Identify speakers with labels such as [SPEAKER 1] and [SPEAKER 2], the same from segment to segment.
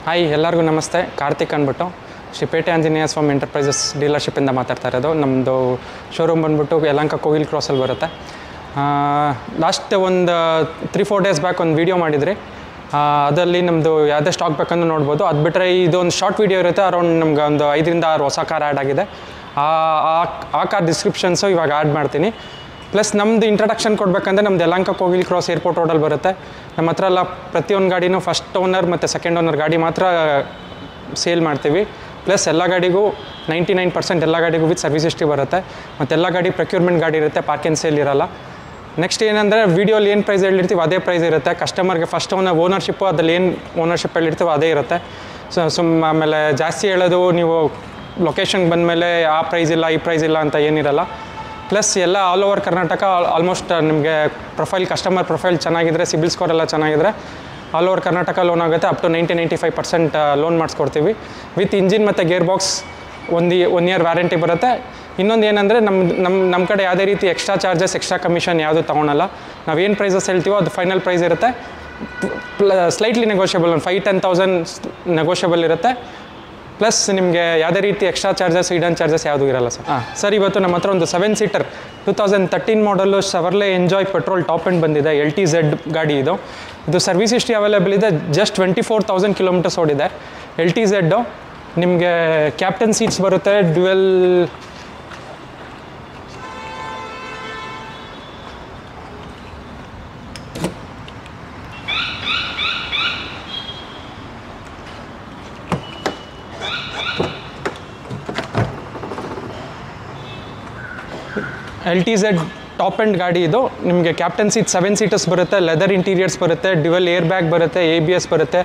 [SPEAKER 1] Hi ಎಲ್ಲರಿಗೂ ನಮಸ್ತೆ. ಕಾರ್ತಿಕ್ ಅಂದ್ಬಿಟ್ಟು ಶ್ರೀ ಪೇಟೆ ಆಂಜನೇಯ ಸ್ವಾಮಿ ಎಂಟರ್ಪ್ರೈಸಸ್ ಡೀಲರ್ಶಿಪ್ಪಿಂದ ಮಾತಾಡ್ತಾ ಇರೋದು. ನಮ್ಮದು ಶೋರೂಮ್ ಬಂದ್ಬಿಟ್ಟು ಯಲಹಂಕ ಕೋಗಿಲ್ ಕ್ರಾಸಲ್ಲಿ ಬರುತ್ತೆ. ಲಾಸ್ಟ್ ಒಂದು 3-4 ಡೇಸ್ ಬ್ಯಾಕ್ ಒಂದು ವೀಡಿಯೋ ಮಾಡಿದ್ರಿ. ಅದರಲ್ಲಿ ನಮ್ಮದು ಯಾವುದೇ ಸ್ಟಾಕ್ ಬೇಕಂದು ನೋಡ್ಬೋದು. ಅದು ಬಿಟ್ಟರೆ ಇದೊಂದು ಶಾರ್ಟ್ ವೀಡಿಯೋ ಇರುತ್ತೆ. ಅರೌಂಡ್ ನಮ್ಗೆ ಒಂದು 5-6 ಹೊಸ ಕಾರ್ ಆ್ಯಡ್ ಆಗಿದೆ. ಆ ಕಾರ್ ಡಿಸ್ಕ್ರಿಪ್ಷನ್ಸು ಇವಾಗ ಆ್ಯಡ್ ಮಾಡ್ತೀನಿ. ಪ್ಲಸ್ ನಮ್ಮದು ಇಂಟ್ರಡಕ್ಷನ್ ಕೊಡಬೇಕಂದ್ರೆ ನಮ್ದು ಯಲಹಂಕ ಕೋಗಿಲ್ ಕ್ರಾಸ್ ಏರ್ಪೋರ್ಟ್ ರೋಡಲ್ಲಿ ಬರುತ್ತೆ. ನಮ್ಮ ಹತ್ರ ಎಲ್ಲ ಪ್ರತಿಯೊಂದು ಗಾಡಿನೂ ಫಸ್ಟ್ ಓನರ್ ಮತ್ತು ಸೆಕೆಂಡ್ ಓನರ್ ಗಾಡಿ ಮಾತ್ರ ಸೇಲ್ ಮಾಡ್ತೀವಿ. ಪ್ಲಸ್ ಎಲ್ಲ ಗಾಡಿಗೂ 99% ಎಲ್ಲ ಗಾಡಿಗೂ ವಿತ್ ಸರ್ವಿಸ್ ಹಿಸ್ಟ್ರಿ ಬರುತ್ತೆ. ಮತ್ತು ಎಲ್ಲ ಗಾಡಿ ಪ್ರೊಕ್ಯೂರ್ಮೆಂಟ್ ಗಾಡಿ ಇರುತ್ತೆ, ಪಾರ್ಕಿಂಗ್ ಸೇಲ್ ಇರೋಲ್ಲ. ನೆಕ್ಸ್ಟ್ ಏನಂದರೆ ವೀಡಿಯೋಲಿ ಏನು ಪ್ರೈಸ್ ಹೇಳಿರ್ತೀವಿ ಅದೇ ಪ್ರೈಸ್ ಇರುತ್ತೆ. ಕಸ್ಟಮರ್ಗೆ ಫಸ್ಟ್ ಓನರ್ಶಿಪ್ಪು ಅದ್ರಲ್ಲಿ ಏನು ಓನರ್ಶಿಪ್ ಹೇಳಿರ್ತೀವೋ ಅದೇ ಇರುತ್ತೆ. ಆಮೇಲೆ ಜಾಸ್ತಿ ಹೇಳೋದು ನೀವು ಲೊಕೇಶನ್ಗೆ ಬಂದಮೇಲೆ ಆ ಪ್ರೈಸ್ ಇಲ್ಲ ಈ ಪ್ರೈಸ್ ಇಲ್ಲ ಅಂತ ಏನಿರಲ್ಲ. ಪ್ಲಸ್ ಎಲ್ಲ ಆಲ್ ಓವರ್ ಕರ್ನಾಟಕ ಆಲ್ಮೋಸ್ಟ್ ನಿಮಗೆ ಕಸ್ಟಮರ್ ಪ್ರೊಫೈಲ್ ಚೆನ್ನಾಗಿದ್ದರೆ, ಸಿಬಿಲ್ ಸ್ಕೋರ್ ಎಲ್ಲ ಚೆನ್ನಾಗಿದ್ದರೆ ಆಲ್ ಓವರ್ ಕರ್ನಾಟಕ ಲೋನ್ ಆಗುತ್ತೆ. ಅಪ್ ಟು 90-95% ಲೋನ್ ಮಾಡಿಸ್ಕೊಡ್ತೀವಿ. ವಿತ್ ಇಂಜಿನ್ ಮತ್ತು ಗೇರ್ ಬಾಕ್ಸ್ 1 ಇಯರ್ ವ್ಯಾರಂಟಿ ಬರುತ್ತೆ. ಇನ್ನೊಂದು ಏನಂದರೆ ನಮ್ಮ ಕಡೆ ಯಾವುದೇ ರೀತಿ ಎಕ್ಸ್ಟ್ರಾ ಚಾರ್ಜಸ್, ಎಕ್ಸ್ಟ್ರಾ ಕಮಿಷನ್ ಯಾವುದು ತೊಗೊಳಲ್ಲ. ನಾವೇನು ಪ್ರೈಸಸ್ ಹೇಳ್ತೀವೋ ಅದು ಫೈನಲ್ ಪ್ರೈಸ್ ಇರುತ್ತೆ. ಸ್ಲೈಟ್ಲಿ ನೆಗೋಷಿಯಬಲ್, ಒಂದು 5-10,000 ನೆಗೋಷಿಯಬಲ್ ಇರುತ್ತೆ. ಪ್ಲಸ್ ನಿಮಗೆ ಯಾವುದೇ ರೀತಿ ಎಕ್ಸ್ಟ್ರಾ ಚಾರ್ಜಸ್, ಹಿಡನ್ ಚಾರ್ಜಸ್ ಯಾವುದೂ ಇರಲ್ಲ ಸರ್. ಸರ್, ಇವತ್ತು ನಮ್ಮ ಹತ್ರ ಒಂದು 7 ಸೀಟರ್ 2013 ಮಾಡಲು ಶವರ್ಲೆ ಎಂಜಾಯ್ ಪೆಟ್ರೋಲ್ ಟಾಪ್ ಎಂಡ್ ಬಂದಿದೆ. LTZ ಗಾಡಿ ಇದು ಸರ್ವಿಸ್ ಹಿಸ್ಟ್ರಿ ಅವೈಲೇಬಲ್ ಇದೆ. ಜಸ್ಟ್ 24,000 ಕಿಲೋಮೀಟರ್ಸ್ ಓಡಿದೆ. LTZ ನಿಮಗೆ ಕ್ಯಾಪ್ಟನ್ ಸೀಟ್ಸ್ ಬರುತ್ತೆ, ಡ್ಯುವೆಲ್ LTZ ಟಾಪ್ ಎಂಡ್ ಗಾಡಿ ಇದು. ನಿಮಗೆ ಕ್ಯಾಪ್ಟನ್ ಸೀಟ್ 7 ಸೀಟರ್ಸ್ ಬರುತ್ತೆ, ಲೆದರ್ ಇಂಟೀರಿಯರ್ಸ್ ಬರುತ್ತೆ, ಡ್ಯುವೆಲ್ ಏರ್ ಬ್ಯಾಗ್ ಬರುತ್ತೆ, ABS ಬರುತ್ತೆ,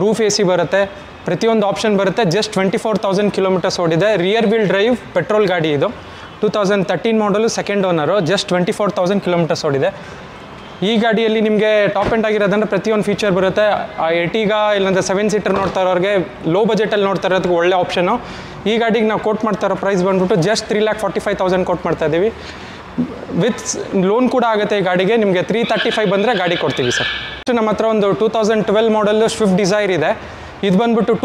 [SPEAKER 1] ರೂಫ್ AC ಬರುತ್ತೆ, ಪ್ರತಿಯೊಂದು ಆಪ್ಷನ್ ಬರುತ್ತೆ. ಜಸ್ಟ್ 24,000 ಕಿಲೋಮೀಟರ್ಸ್ ಓಡಿದೆ. ರಿಯರ್ ವೀಲ್ ಡ್ರೈವ್ ಪೆಟ್ರೋಲ್ ಗಾಡಿ ಇದು. 2013 ಮಾಡಲು ಸೆಕೆಂಡ್ ಓನರು. ಜಸ್ಟ್ 24,000 ಕಿಲೋಮೀಟರ್ಸ್ ಓಡಿದೆ. ಈ ಗಾಡಿಯಲ್ಲಿ ನಿಮಗೆ ಟಾಪ್ ಎಂಡ್ ಆಗಿರೋದಂದ್ರೆ ಪ್ರತಿಯೊಂದು ಫೀಚರ್ ಬರುತ್ತೆ. ಎರ್ಟಿಗಾ ಇಲ್ಲಾಂದರೆ 7 ಸೀಟರ್ ನೋಡ್ತಾ ಇರೋರಿಗೆ, ಲೋ ಬಜೆಟಲ್ಲಿ ನೋಡ್ತಾ ಇರೋದಕ್ಕೆ ಒಳ್ಳೆ ಆಪ್ಷನು. ಈ ಗಾಡಿಗೆ ನಾವು ಕೋಟ್ ಮಾಡ್ತಾ ಇರೋ ಪ್ರೈಸ್ ಬಂದ್ಬಿಟ್ಟು ಜಸ್ಟ್ 3,45,000 ಕೋಟ್ ಮಾಡ್ತಾ ಇದ್ದೀವಿ. ವಿತ್ ಲೋನ್ ಕೂಡ ಆಗುತ್ತೆ ಈ ಗಾಡಿಗೆ. ನಿಮಗೆ 335 ಬಂದರೆ ಗಾಡಿ ಕೊಡ್ತೀವಿ ಸರ್. ನಮ್ಮ ಹತ್ರ ಒಂದು 2012 ಮಾಡಲು ಸ್ವಿಫ್ಟ್ ಡಿಸೈರ್ ಇದೆ. ಇದು ಬಂದ್ಬಿಟ್ಟು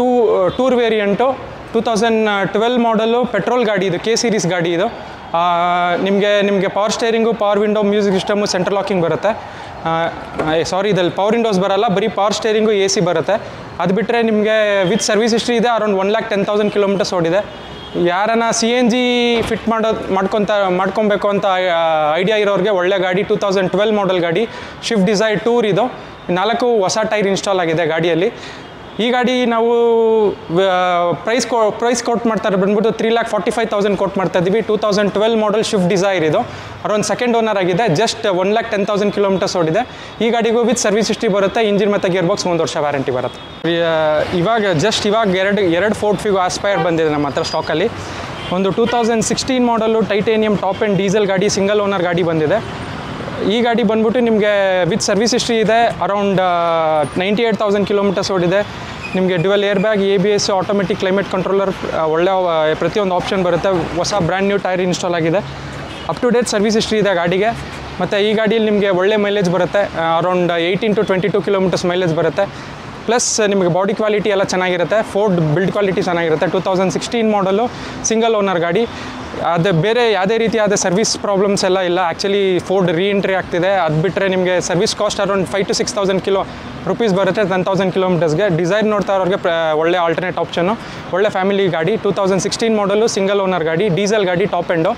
[SPEAKER 1] ಟೂರ್ ವೇರಿಯಂಟು. 2012 ಮಾಡಲು ಪೆಟ್ರೋಲ್ ಗಾಡಿ ಇದು, K ಸೀರೀಸ್ ಗಾಡಿ ಇದು. ನಿಮಗೆ power steering, power window, music system, central locking ಬರುತ್ತೆ. ಇದಲ್ಲಿ ಪವರ್ ವಿಂಡೋಸ್ ಬರೋಲ್ಲ, ಬರೀ ಪವರ್ ಸ್ಟೇರಿಂಗು, AC ಬರುತ್ತೆ. ಅದು ಬಿಟ್ಟರೆ ನಿಮಗೆ ವಿತ್ ಸರ್ವಿಸ್ ಹಿಸ್ಟ್ರಿ ಇದೆ. ಅರೌಂಡ್ 1,10,000 ಕಿಲೋಮೀಟರ್ಸ್ ಓಡಿದೆ. ಯಾರನ್ನ CNG ಫಿಟ್ ಮಾಡ್ಕೊಬೇಕು ಅಂತ ಐಡಿಯಾ ಇರೋರಿಗೆ ಒಳ್ಳೆ ಗಾಡಿ. 2012 ಮಾಡಲ್ ಗಾಡಿ, ಸ್ವಿಫ್ಟ್ ಡಿಸೈರ್ ಟೂರ್ ಇದು. 4 ಹೊಸ ಟೈರ್ ಇನ್ಸ್ಟಾಲ್ ಆಗಿದೆ ಗಾಡಿಯಲ್ಲಿ. ಈ ಗಾಡಿ ನಾವು ಪ್ರೈಸ್ ಕೋಟ್ ಮಾಡ್ತಾರೆ ಬಂದ್ಬಿಟ್ಟು 3,45,000 ಕೋಟ್ ಮಾಡ್ತಾ ಇದ್ದೀವಿ. 2012 ಮಾಡಲ್ ಸ್ವಿಫ್ಟ್ ಡಿಸೈರ್ ಇದು. ಅರೌಂಡ್ ಸೆಕೆಂಡ್ ಓನರ್ ಆಗಿದೆ. ಜಸ್ಟ್ 1,10,000 ಕಿಲೋಮೀಟರ್ಸ್ ಓಡಿದೆ. ಈ ಗಾಡಿಗೂ ವಿತ್ ಸರ್ವಿಸ್ ಹಿಸ್ಟ್ರಿ ಬರುತ್ತೆ. ಇಂಜಿನ್ ಮತ್ತು ಗೇರ್ ಬಾಕ್ಸ್ 1 ವರ್ಷ ವ್ಯಾರಂಟಿ ಬರುತ್ತೆ. ಇವಾಗ ಎರಡು ಫೋರ್ಡ್ ಫಿಗೋ ಆಸ್ಪೈರ್ ಬಂದಿದೆ ನಮ್ಮ ಹತ್ರ ಸ್ಟಾಕಲ್ಲಿ. ಒಂದು 2016 ಮಾಡಲು ಟೈಟೇನಿಯಂ ಟಾಪ್ ಎಂಡ್ ಡೀಸೆಲ್ ಗಾಡಿ, ಸಿಂಗಲ್ ಓನರ್ ಗಾಡಿ ಬಂದಿದೆ. ಈ ಗಾಡಿ ಬಂದ್ಬಿಟ್ಟು ನಿಮಗೆ ವಿತ್ ಸರ್ವಿಸ್ ಹಿಸ್ಟ್ರಿ ಇದೆ. ಅರೌಂಡ್ 98,000 ಕಿಲೋಮೀಟರ್ಸ್ ಓಡಿದೆ. ನಿಮಗೆ dual air bag, ABS, automatic climate controller, ಒಳ್ಳೆ ಪ್ರತಿಯೊಂದು ಆಪ್ಷನ್ ಬರುತ್ತೆ. ಹೊಸ ಬ್ರ್ಯಾಂಡ್ ನ್ಯೂ ಟೈರ್ ಇನ್ಸ್ಟಾಲ್ ಆಗಿದೆ. Up to date service history ಇದೆ ಗಾಡಿಗೆ. ಮತ್ತು ಈ ಗಾಡಿಯಲ್ಲಿ ನಿಮಗೆ ಒಳ್ಳೆ ಮೈಲೇಜ್ ಬರುತ್ತೆ. ಅರೌಂಡ್ 18-22 ಕಿಲೋಮೀಟರ್ಸ್ ಮೈಲೇಜ್ ಬರುತ್ತೆ. ಪ್ಲಸ್ ನಿಮಗೆ ಬಾಡಿ ಕ್ವಾಲಿಟಿ ಎಲ್ಲ ಚೆನ್ನಾಗಿರುತ್ತೆ. ಫೋರ್ಡ್ ಬಿಲ್ಡ್ ಕ್ವಾಲಿಟಿ ಚೆನ್ನಾಗಿರುತ್ತೆ. 2016 ಮಾಡಲು ಸಿಂಗಲ್ ಓನರ್ ಗಾಡಿ. ಅದು ಬೇರೆ ಯಾವುದೇ ರೀತಿಯಾದ ಸರ್ವಿಸ್ ಪ್ರಾಬ್ಲಮ್ಸ್ ಎಲ್ಲ ಇಲ್ಲ. ಆ್ಯಕ್ಚುಲಿ ಫೋರ್ಡ್ ರೀಎಂಟ್ರಿ ಆಗ್ತಿದೆ. ಅದು ಬಿಟ್ಟರೆ ನಿಮಗೆ ಸರ್ವಿಸ್ ಕಾಸ್ಟ್ ಅರೌಂಡ್ 5,000-6,000 ರೂಪೀಸ್ ಬರುತ್ತೆ 10,000 ಕಿಲೋಮೀಟರ್ಸ್ಗೆ. ಡಿಸೈರ್ ನೋಡ್ತಾ ಇರೋರಿಗೆ ಒಳ್ಳೆ ಆಲ್ಟರ್ನೇಟ್ ಆಪ್ಷನು, ಒಳ್ಳೆ ಫ್ಯಾಮಿಲಿ ಗಾಡಿ. 2016 ಮಾಡಲು ಸಿಂಗಲ್ ಓನರ್ ಗಾಡಿ, ಡೀಸೆಲ್ ಗಾಡಿ, ಟಾಪ್ ಎಂಡು.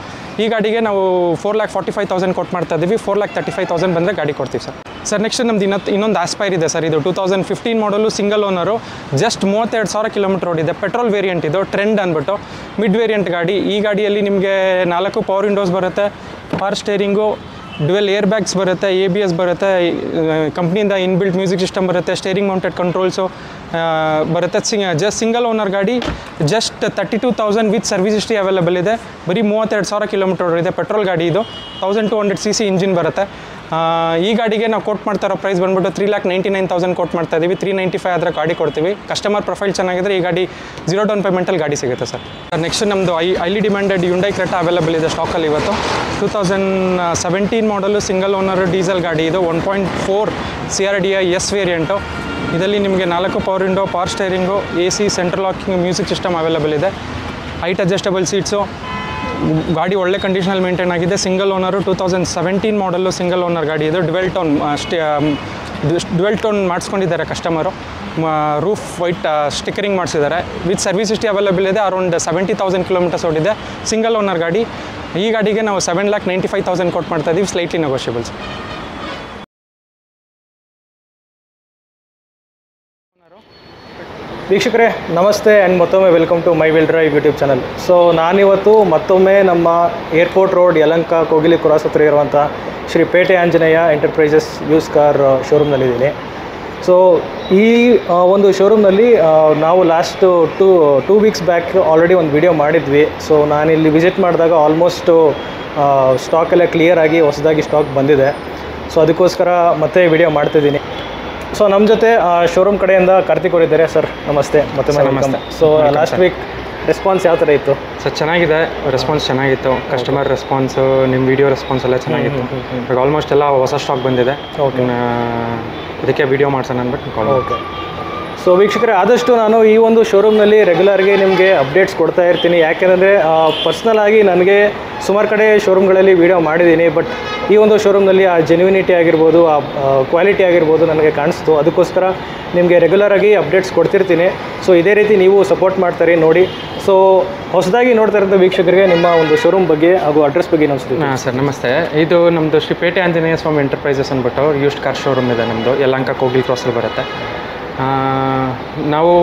[SPEAKER 1] ಈ ಗಾಡಿಗೆ ನಾವು 4,45,000 ಕೊಟ್ಟು ಮಾಡ್ತಾ ಇದ್ದೀವಿ. 4,35,000 ಬಂದರೆ ಗಾಡಿ ಕೊಡ್ತೀವಿ ಸರ್. ನೆಕ್ಸ್ಟ್ ನಮ್ದು ಇನ್ನೊಂದು ಆಸ್ಪೈರ್ ಇದೆ ಸರ್. ಇದು 2015 ಮಾಡಲು ಸಿಂಗಲ್ ಓನರು. ಜಸ್ಟ್ 32,000 ಕಿಲೋಮೀಟರ್ ಓಡಿದೆ. ಪೆಟ್ರೋಲ್ ವೇರಿಯಂಟ್ ಇದು, ಟ್ರೆಂಡ್ ಅಂದ್ಬಿಟ್ಟು ಮಿಡ್ ವೇರಿಯಂಟ್ ಗಾಡಿ. ಈ ಗಾಡಿಯಲ್ಲಿ ನಿಮಗೆ 4 ಪವರ್ ವಿಂಡೋಸ್ ಬರುತ್ತೆ, power steering, dual air bags ಬರುತ್ತೆ, ABS ಬರುತ್ತೆ, ಕಂಪ್ನಿಯಿಂದ ಇನ್ಬಿಲ್ಟ್ ಮ್ಯೂಸಿಕ್ ಸಿಸ್ಟಮ್ ಬರುತ್ತೆ, ಸ್ಟೇರಿಂಗ್ ಮೌಂಟೆಡ್ ಕಂಟ್ರೋಲ್ಸು ಬರುತ್ತೆ. ಜಸ್ಟ್ ಸಿಂಗಲ್ ಓನರ್ ಗಾಡಿ. Just 32,000 with service history available ಇದೆ. ಬರೀ 32,000 ಕಿಲೋಮೀಟರ್ ಇದೆ. ಪೆಟ್ರೋಲ್ ಗಾಡಿ ಇದು. 1200 cc ಇಂಜಿನ್ ಬರುತ್ತೆ. ಈ ಗಾಡಿಗೆ ನಾವು ಕೋಟ್ ಮಾಡ್ತಾ ಇರೋ ಪ್ರೈಸ್ ಬಂದ್ಬಿಟ್ಟು 3,99,000 ಕೋಟ್ ಮಾಡ್ತಾ ಇದ್ದೀವಿ. 395 ಆದರೆ ಗಾಡಿ ಕೊಡ್ತೀವಿ. ಕಸ್ಟಮರ್ ಪ್ರೊಫೈಲ್ ಚೆನ್ನಾಗಿದ್ರೆ ಈ ಗಾಡಿ 0 ಡೌನ್ ಪೇಮೆಂಟಲ್ಲಿ ಗಾಡಿ ಸಿಗುತ್ತೆ ಸರ್. ನೆಕ್ಸ್ಟ್ ನಮ್ಮದು highly demanded Hyundai Creta available ಇದೆ ಸ್ಟಾಕಲ್ಲಿ ಇವತ್ತು. 2017 ಮಾಡಲು ಸಿಂಗಲ್ ಓನರ್ ಡೀಸೆಲ್ ಗಾಡಿ ಇದು. 1.4 CRDI S ವೇರಿಯಂಟು. ಇದರಲ್ಲಿ ನಿಮಗೆ 4 power window, power steering, AC, central locking, music system available ಇದೆ. Height adjustable seats. ಗಾಡಿ ಒಳ್ಳೆ ಕಂಡೀಷನಲ್ಲಿ ಮೇಂಟೈನ್ ಆಗಿದೆ. Single owner, 2017 model single owner ಗಾಡಿ ಇದು. ಡ್ಯುವೆಲ್ ಟೋನ್ ಮಾಡಿಸ್ಕೊಂಡಿದ್ದಾರೆ ಕಸ್ಟಮರು. ರೂಫ್ ವೈಟ್ ಸ್ಟಿಕರಿಂಗ್ ಮಾಡಿಸಿದ್ದಾರೆ. ವಿತ್ ಸರ್ವಿಸ್ ಹಿಸ್ಟ್ರಿ ಅವೈಲೇಬಲ್ ಇದೆ. ಅರೌಂಡ್ 70,000 ಕಿಲೋಮೀಟರ್ಸ್ ಓಡಿದೆ. ಸಿಂಗಲ್ ಓನರ್ ಗಾಡಿ. ಈ ಗಾಡಿಗೆ ನಾವು 7,95,000 ಕೊಟ್ಟು ಮಾಡ್ತಾ ಇದ್ದೀವಿ. Slightly negotiables.
[SPEAKER 2] ವೀಕ್ಷಕರೇ ನಮಸ್ತೆ ಆ್ಯಂಡ್ ಮತ್ತೊಮ್ಮೆ welcome to my will drive YouTube channel. So ನಾನಿವತ್ತು ಮತ್ತೊಮ್ಮೆ ನಮ್ಮ airport road Yelahanka Kogilu cross ಹತ್ರ ಇರುವಂಥ Shri Pete Anjaneya enterprises used car ಶೋರೂಮ್ನಲ್ಲಿದ್ದೀನಿ. ಸೊ ಈ ಒಂದು ಶೋರೂಮ್ನಲ್ಲಿ ನಾವು last two weeks back already ಒಂದು ವಿಡಿಯೋ ಮಾಡಿದ್ವಿ. ಸೊ ನಾನಿಲ್ಲಿ ವಿಸಿಟ್ ಮಾಡಿದಾಗ ಆಲ್ಮೋಸ್ಟು ಸ್ಟಾಕೆಲ್ಲ ಕ್ಲಿಯರ್ ಆಗಿ ಹೊಸದಾಗಿ ಸ್ಟಾಕ್ ಬಂದಿದೆ. ಸೊ ಅದಕ್ಕೋಸ್ಕರ ಮತ್ತೆ ವಿಡಿಯೋ ಮಾಡ್ತಿದ್ದೀನಿ. ಸೊ ನಮ್ಮ ಜೊತೆ ಶೋರೂಮ್ ಕಡೆಯಿಂದ ಕಾರ್ತಿಕ್ ಅವರಿದ್ದಾರೆ. ಸರ್ ನಮಸ್ತೆ, ಮತ್ತೆ ನಮಸ್ತೆ. ಸೊ ಲಾಸ್ಟ್ ವೀಕ್ ರೆಸ್ಪಾನ್ಸ್ ಯಾವ ಥರ ಇತ್ತು?
[SPEAKER 1] ಸರ್ ಚೆನ್ನಾಗಿದೆ, ರೆಸ್ಪಾನ್ಸ್ ಚೆನ್ನಾಗಿತ್ತು. ಕಸ್ಟಮರ್ ರೆಸ್ಪಾನ್ಸು, ನಿಮ್ಮ ವಿಡಿಯೋ ರೆಸ್ಪಾನ್ಸ್ ಎಲ್ಲ ಚೆನ್ನಾಗಿತ್ತು. ಇವಾಗ ಆಲ್ಮೋಸ್ಟ್ ಎಲ್ಲ ಹೊಸ ಸ್ಟಾಕ್ ಬಂದಿದೆ.
[SPEAKER 2] ಓಕೆ,
[SPEAKER 1] ಅದಕ್ಕೆ ವಿಡಿಯೋ ಮಾಡ್ಸೋಣ ಅಂದ್ಬಿಟ್ಟು ಕಾಲ್.
[SPEAKER 2] ಓಕೆ. ಸೊ ವೀಕ್ಷಕರೇ ಆದಷ್ಟು ನಾನು ಈ ಒಂದು ಶೋರೂಮ್ನಲ್ಲಿ ರೆಗ್ಯುಲರ್ಗೆ ನಿಮಗೆ ಅಪ್ಡೇಟ್ಸ್ ಕೊಡ್ತಾ ಇರ್ತೀನಿ. ಯಾಕೆಂದರೆ ಪರ್ಸ್ನಲ್ ಆಗಿ ನನಗೆ ಸುಮಾರು ಕಡೆ ಶೋರೂಮ್ಗಳಲ್ಲಿ ವೀಡಿಯೋ ಮಾಡಿದ್ದೀನಿ. ಬಟ್ ಈ ಒಂದು ಶೋರೂಮ್ನಲ್ಲಿ ಆ ಜೆನ್ಯೂನಿಟಿ ಆಗಿರ್ಬೋದು, ಆ ಕ್ವಾಲಿಟಿ ಆಗಿರ್ಬೋದು ನನಗೆ ಕಾಣಿಸ್ತು. ಅದಕ್ಕೋಸ್ಕರ ನಿಮಗೆ ರೆಗ್ಯುಲರಾಗಿ ಅಪ್ಡೇಟ್ಸ್ ಕೊಡ್ತಿರ್ತೀನಿ. ಸೊ ಇದೇ ರೀತಿ ನೀವು ಸಪೋರ್ಟ್ ಮಾಡ್ತಾರೆ ನೋಡಿ. ಸೊ ಹೊಸದಾಗಿ ನೋಡ್ತಾ ಇರೋಂಥ ವೀಕ್ಷಕರಿಗೆ ನಿಮ್ಮ ಒಂದು ಶೋರೂಮ್ ಬಗ್ಗೆ ಹಾಗೂ ಅಡ್ರೆಸ್ ಬಗ್ಗೆ ಅನಿಸ್ತೀವಿ.
[SPEAKER 1] ಹಾಂ ಸರ್ ನಮಸ್ತೆ. ಇದು ನಮ್ಮದು ಶ್ರೀ ಪೇಟೆ ಆಂಜನೇಯ ಸ್ವಾಮಿ ಎಂಟರ್ಪ್ರೈಸಸ್ ಅಂದ್ಬಿಟ್ಟು ಯೂಸ್ಡ್ ಕಾರ್ ಶೋರೂಮ್ ಇದೆ ನಮ್ಮದು. ಯಲಹಂಕ ಕೋಗಿಲ್ ಕ್ರಾಸಲ್ಲಿ ಬರುತ್ತೆ. ನಾವು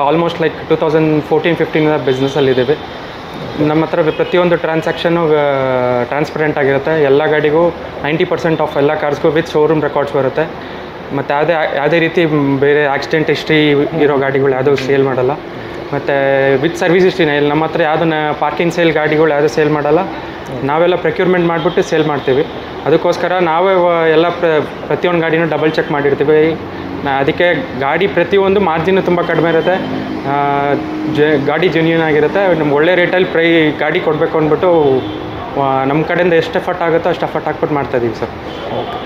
[SPEAKER 1] ಆಲ್ಮೋಸ್ಟ್ 2014-15 ಬಿಸ್ನೆಸ್ಸಲ್ಲಿದ್ದೀವಿ. ನಮ್ಮ ಹತ್ರ ಪ್ರತಿಯೊಂದು ಟ್ರಾನ್ಸಾಕ್ಷನು ಟ್ರಾನ್ಸ್ಪರೆಂಟ್ ಆಗಿರುತ್ತೆ. ಎಲ್ಲ ಗಾಡಿಗೂ 90% ಆಫ್ ಎಲ್ಲ ಕಾರ್ಸ್ಗೂ ವಿತ್ ಶೋರೂಮ್ ರೆಕಾರ್ಡ್ಸ್ ಬರುತ್ತೆ. ಮತ್ತು ಯಾವುದೇ ರೀತಿ ಬೇರೆ ಆಕ್ಸಿಡೆಂಟ್ ಹಿಸ್ಟ್ರಿ ಇರೋ ಗಾಡಿಗಳು ಯಾವುದೂ ಸೇಲ್ ಮಾಡಲ್ಲ. ಮತ್ತು ವಿತ್ ಸರ್ವಿಸ್ ಹಿಸ್ಟ್ರಿನೇ ಇಲ್ಲಿ ನಮ್ಮ ಹತ್ರ ಯಾವುದು ಪಾರ್ಕಿಂಗ್ ಸೇಲ್ ಗಾಡಿಗಳು ಯಾವುದೂ ಸೇಲ್ ಮಾಡಲ್ಲ. ನಾವೆಲ್ಲ ಪ್ರೊಕ್ಯೂರ್ಮೆಂಟ್ ಮಾಡಿಬಿಟ್ಟು ಸೇಲ್ ಮಾಡ್ತೀವಿ. ಅದಕ್ಕೋಸ್ಕರ ನಾವೇ ಎಲ್ಲ ಪ್ರತಿಯೊಂದು ಗಾಡಿನೂ ಡಬಲ್ ಚೆಕ್ ಮಾಡಿರ್ತೀವಿ. ಅದಕ್ಕೆ ಗಾಡಿ ಪ್ರತಿಯೊಂದು ಮಾರ್ಜಿನ್ ತುಂಬ ಕಡಿಮೆ ಇರುತ್ತೆ. ಗಾಡಿ ಜೆನ್ಯೂನ್ ಆಗಿರುತ್ತೆ. ನಮ್ಗೆ ಒಳ್ಳೆ ರೇಟಲ್ಲಿ ಗಾಡಿ ಕೊಡಬೇಕು ಅಂದ್ಬಿಟ್ಟು ನಮ್ಮ ಕಡೆಯಿಂದ ಎಷ್ಟು ಎಫರ್ಟ್ ಆಗುತ್ತೋ ಅಷ್ಟು ಎಫರ್ಟ್ ಹಾಕ್ಬಿಟ್ಟು ಮಾಡ್ತಾಯಿದ್ದೀವಿ ಸರ್.
[SPEAKER 2] ಓಕೆ.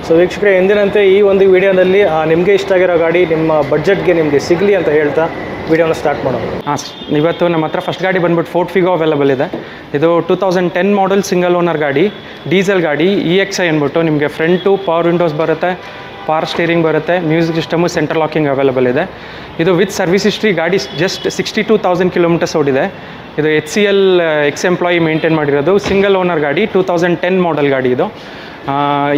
[SPEAKER 2] ಸೊ ವೀಕ್ಷಕರೇ ಎಂದಿನಂತೆ ಈ ಒಂದು ವಿಡಿಯೋದಲ್ಲಿ ನಿಮಗೆ ಇಷ್ಟ ಆಗಿರೋ ಗಾಡಿ ನಿಮ್ಮ ಬಡ್ಜೆಟ್ಗೆ ನಿಮಗೆ ಸಿಗಲಿ ಅಂತ ಹೇಳ್ತಾ ವಿಡಿಯೋನ ಸ್ಟಾರ್ಟ್ ಮಾಡೋಣ.
[SPEAKER 1] ಹಾಂ ಸರ್, ಇವತ್ತು ನಮ್ಮ ಹತ್ರ ಫಸ್ಟ್ ಗಾಡಿ ಬಂದ್ಬಿಟ್ಟು ಫೋರ್ಡ್ ಫಿಗೋ ಅವೈಲೇಬಲ್ ಇದೆ. ಇದು 2010 ಮಾಡಲ್ ಸಿಂಗಲ್ ಓನರ್ ಗಾಡಿ, ಡೀಸೆಲ್ ಗಾಡಿ, EXI ಅಂದ್ಬಿಟ್ಟು. ನಿಮಗೆ ಫ್ರಂಟು ಪವರ್ ವಿಂಡೋಸ್ ಬರುತ್ತೆ, ಪವರ್ ಸ್ಟೇರಿಂಗ್ ಬರುತ್ತೆ, music system, central locking available ಇದೆ. ಇದು ವಿತ್ ಸರ್ವಿಸ್ ಹಿಸ್ಟ್ರಿ. ಗಾಡಿ ಜಸ್ಟ್ 62,000 ಕಿಲೋಮೀಟರ್ಸ್ ಓಡಿದೆ. ಇದು HCL ಎಕ್ಸ್ ಎಂಪ್ಲಾಯಿ ಮೇಂಟೈನ್ ಮಾಡಿರೋದು. ಸಿಂಗಲ್ ಓನರ್ ಗಾಡಿ, 2010 ಮಾಡಲ್ ಗಾಡಿ ಇದು.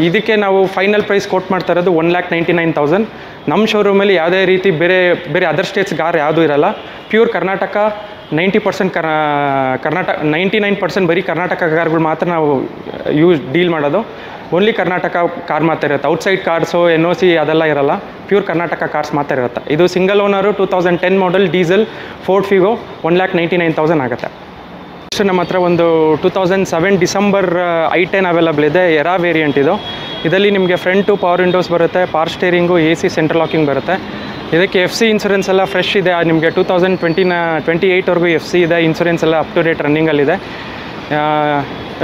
[SPEAKER 1] ಇದಕ್ಕೆ ನಾವು ಫೈನಲ್ ಪ್ರೈಸ್ ಕೊಟ್ಟು ಮಾಡ್ತಾ ಇರೋದು 1,99,000. ನಮ್ಮ ಶೋರೂಮಲ್ಲಿ ಯಾವುದೇ ರೀತಿ ಬೇರೆ ಅದರ್ ಸ್ಟೇಟ್ಸ್ ಕಾರ್ ಯಾವುದೂ ಇರಲ್ಲ. ಪ್ಯೂರ್ ಕರ್ನಾಟಕ 90% ಕರ್ನಾಟಕ 99% ಬರೀ ಕರ್ನಾಟಕ ಕಾರ್ಗಳು ಮಾತ್ರ ನಾವು ಡೀಲ್ ಮಾಡೋದು. ಓನ್ಲಿ ಕರ್ನಾಟಕ ಕಾರ್ ಮಾತ್ರ ಇರುತ್ತೆ. ಔಟ್ಸೈಡ್ ಕಾರ್ಸು, NOC ಅದೆಲ್ಲ ಇರಲ್ಲ. ಪ್ಯೂರ್ ಕರ್ನಾಟಕ ಕಾರ್ಸ್ ಮಾತ್ರ ಇರುತ್ತೆ. ಇದು ಸಿಂಗಲ್ ಓನರು 2010 ಮಾಡಲ್ ಡೀಸೆಲ್ ಫೋರ್ಡ್ ಫಿಗೋ 1,99,000 ಆಗುತ್ತೆ. ನೆಕ್ಸ್ಟ್ ನಮ್ಮ ಹತ್ರ ಒಂದು 2007 ಡಿಸೆಂಬರ್ i10 ಅವೈಲೇಬಲ್ ಇದೆ. ಎರಾ ವೇರಿಯಂಟ್ ಇದು. ಇದರಲ್ಲಿ ನಿಮಗೆ ಫ್ರಂಟು ಪವರ್ ವಿಂಡೋಸ್ ಬರುತ್ತೆ, power steering, AC, central locking ಬರುತ್ತೆ. ಇದಕ್ಕೆ FC ಇನ್ಸೂರೆನ್ಸ್ ಎಲ್ಲ ಫ್ರೆಶ್ ಇದೆ. ನಿಮಗೆ 2028ವರೆಗೂ FC ಇದೆ. ಇನ್ಸೂರೆನ್ಸ್ ಎಲ್ಲ ಅಪ್ ಟು ಡೇಟ್ ರನ್ನಿಂಗಲ್ಲಿದೆ.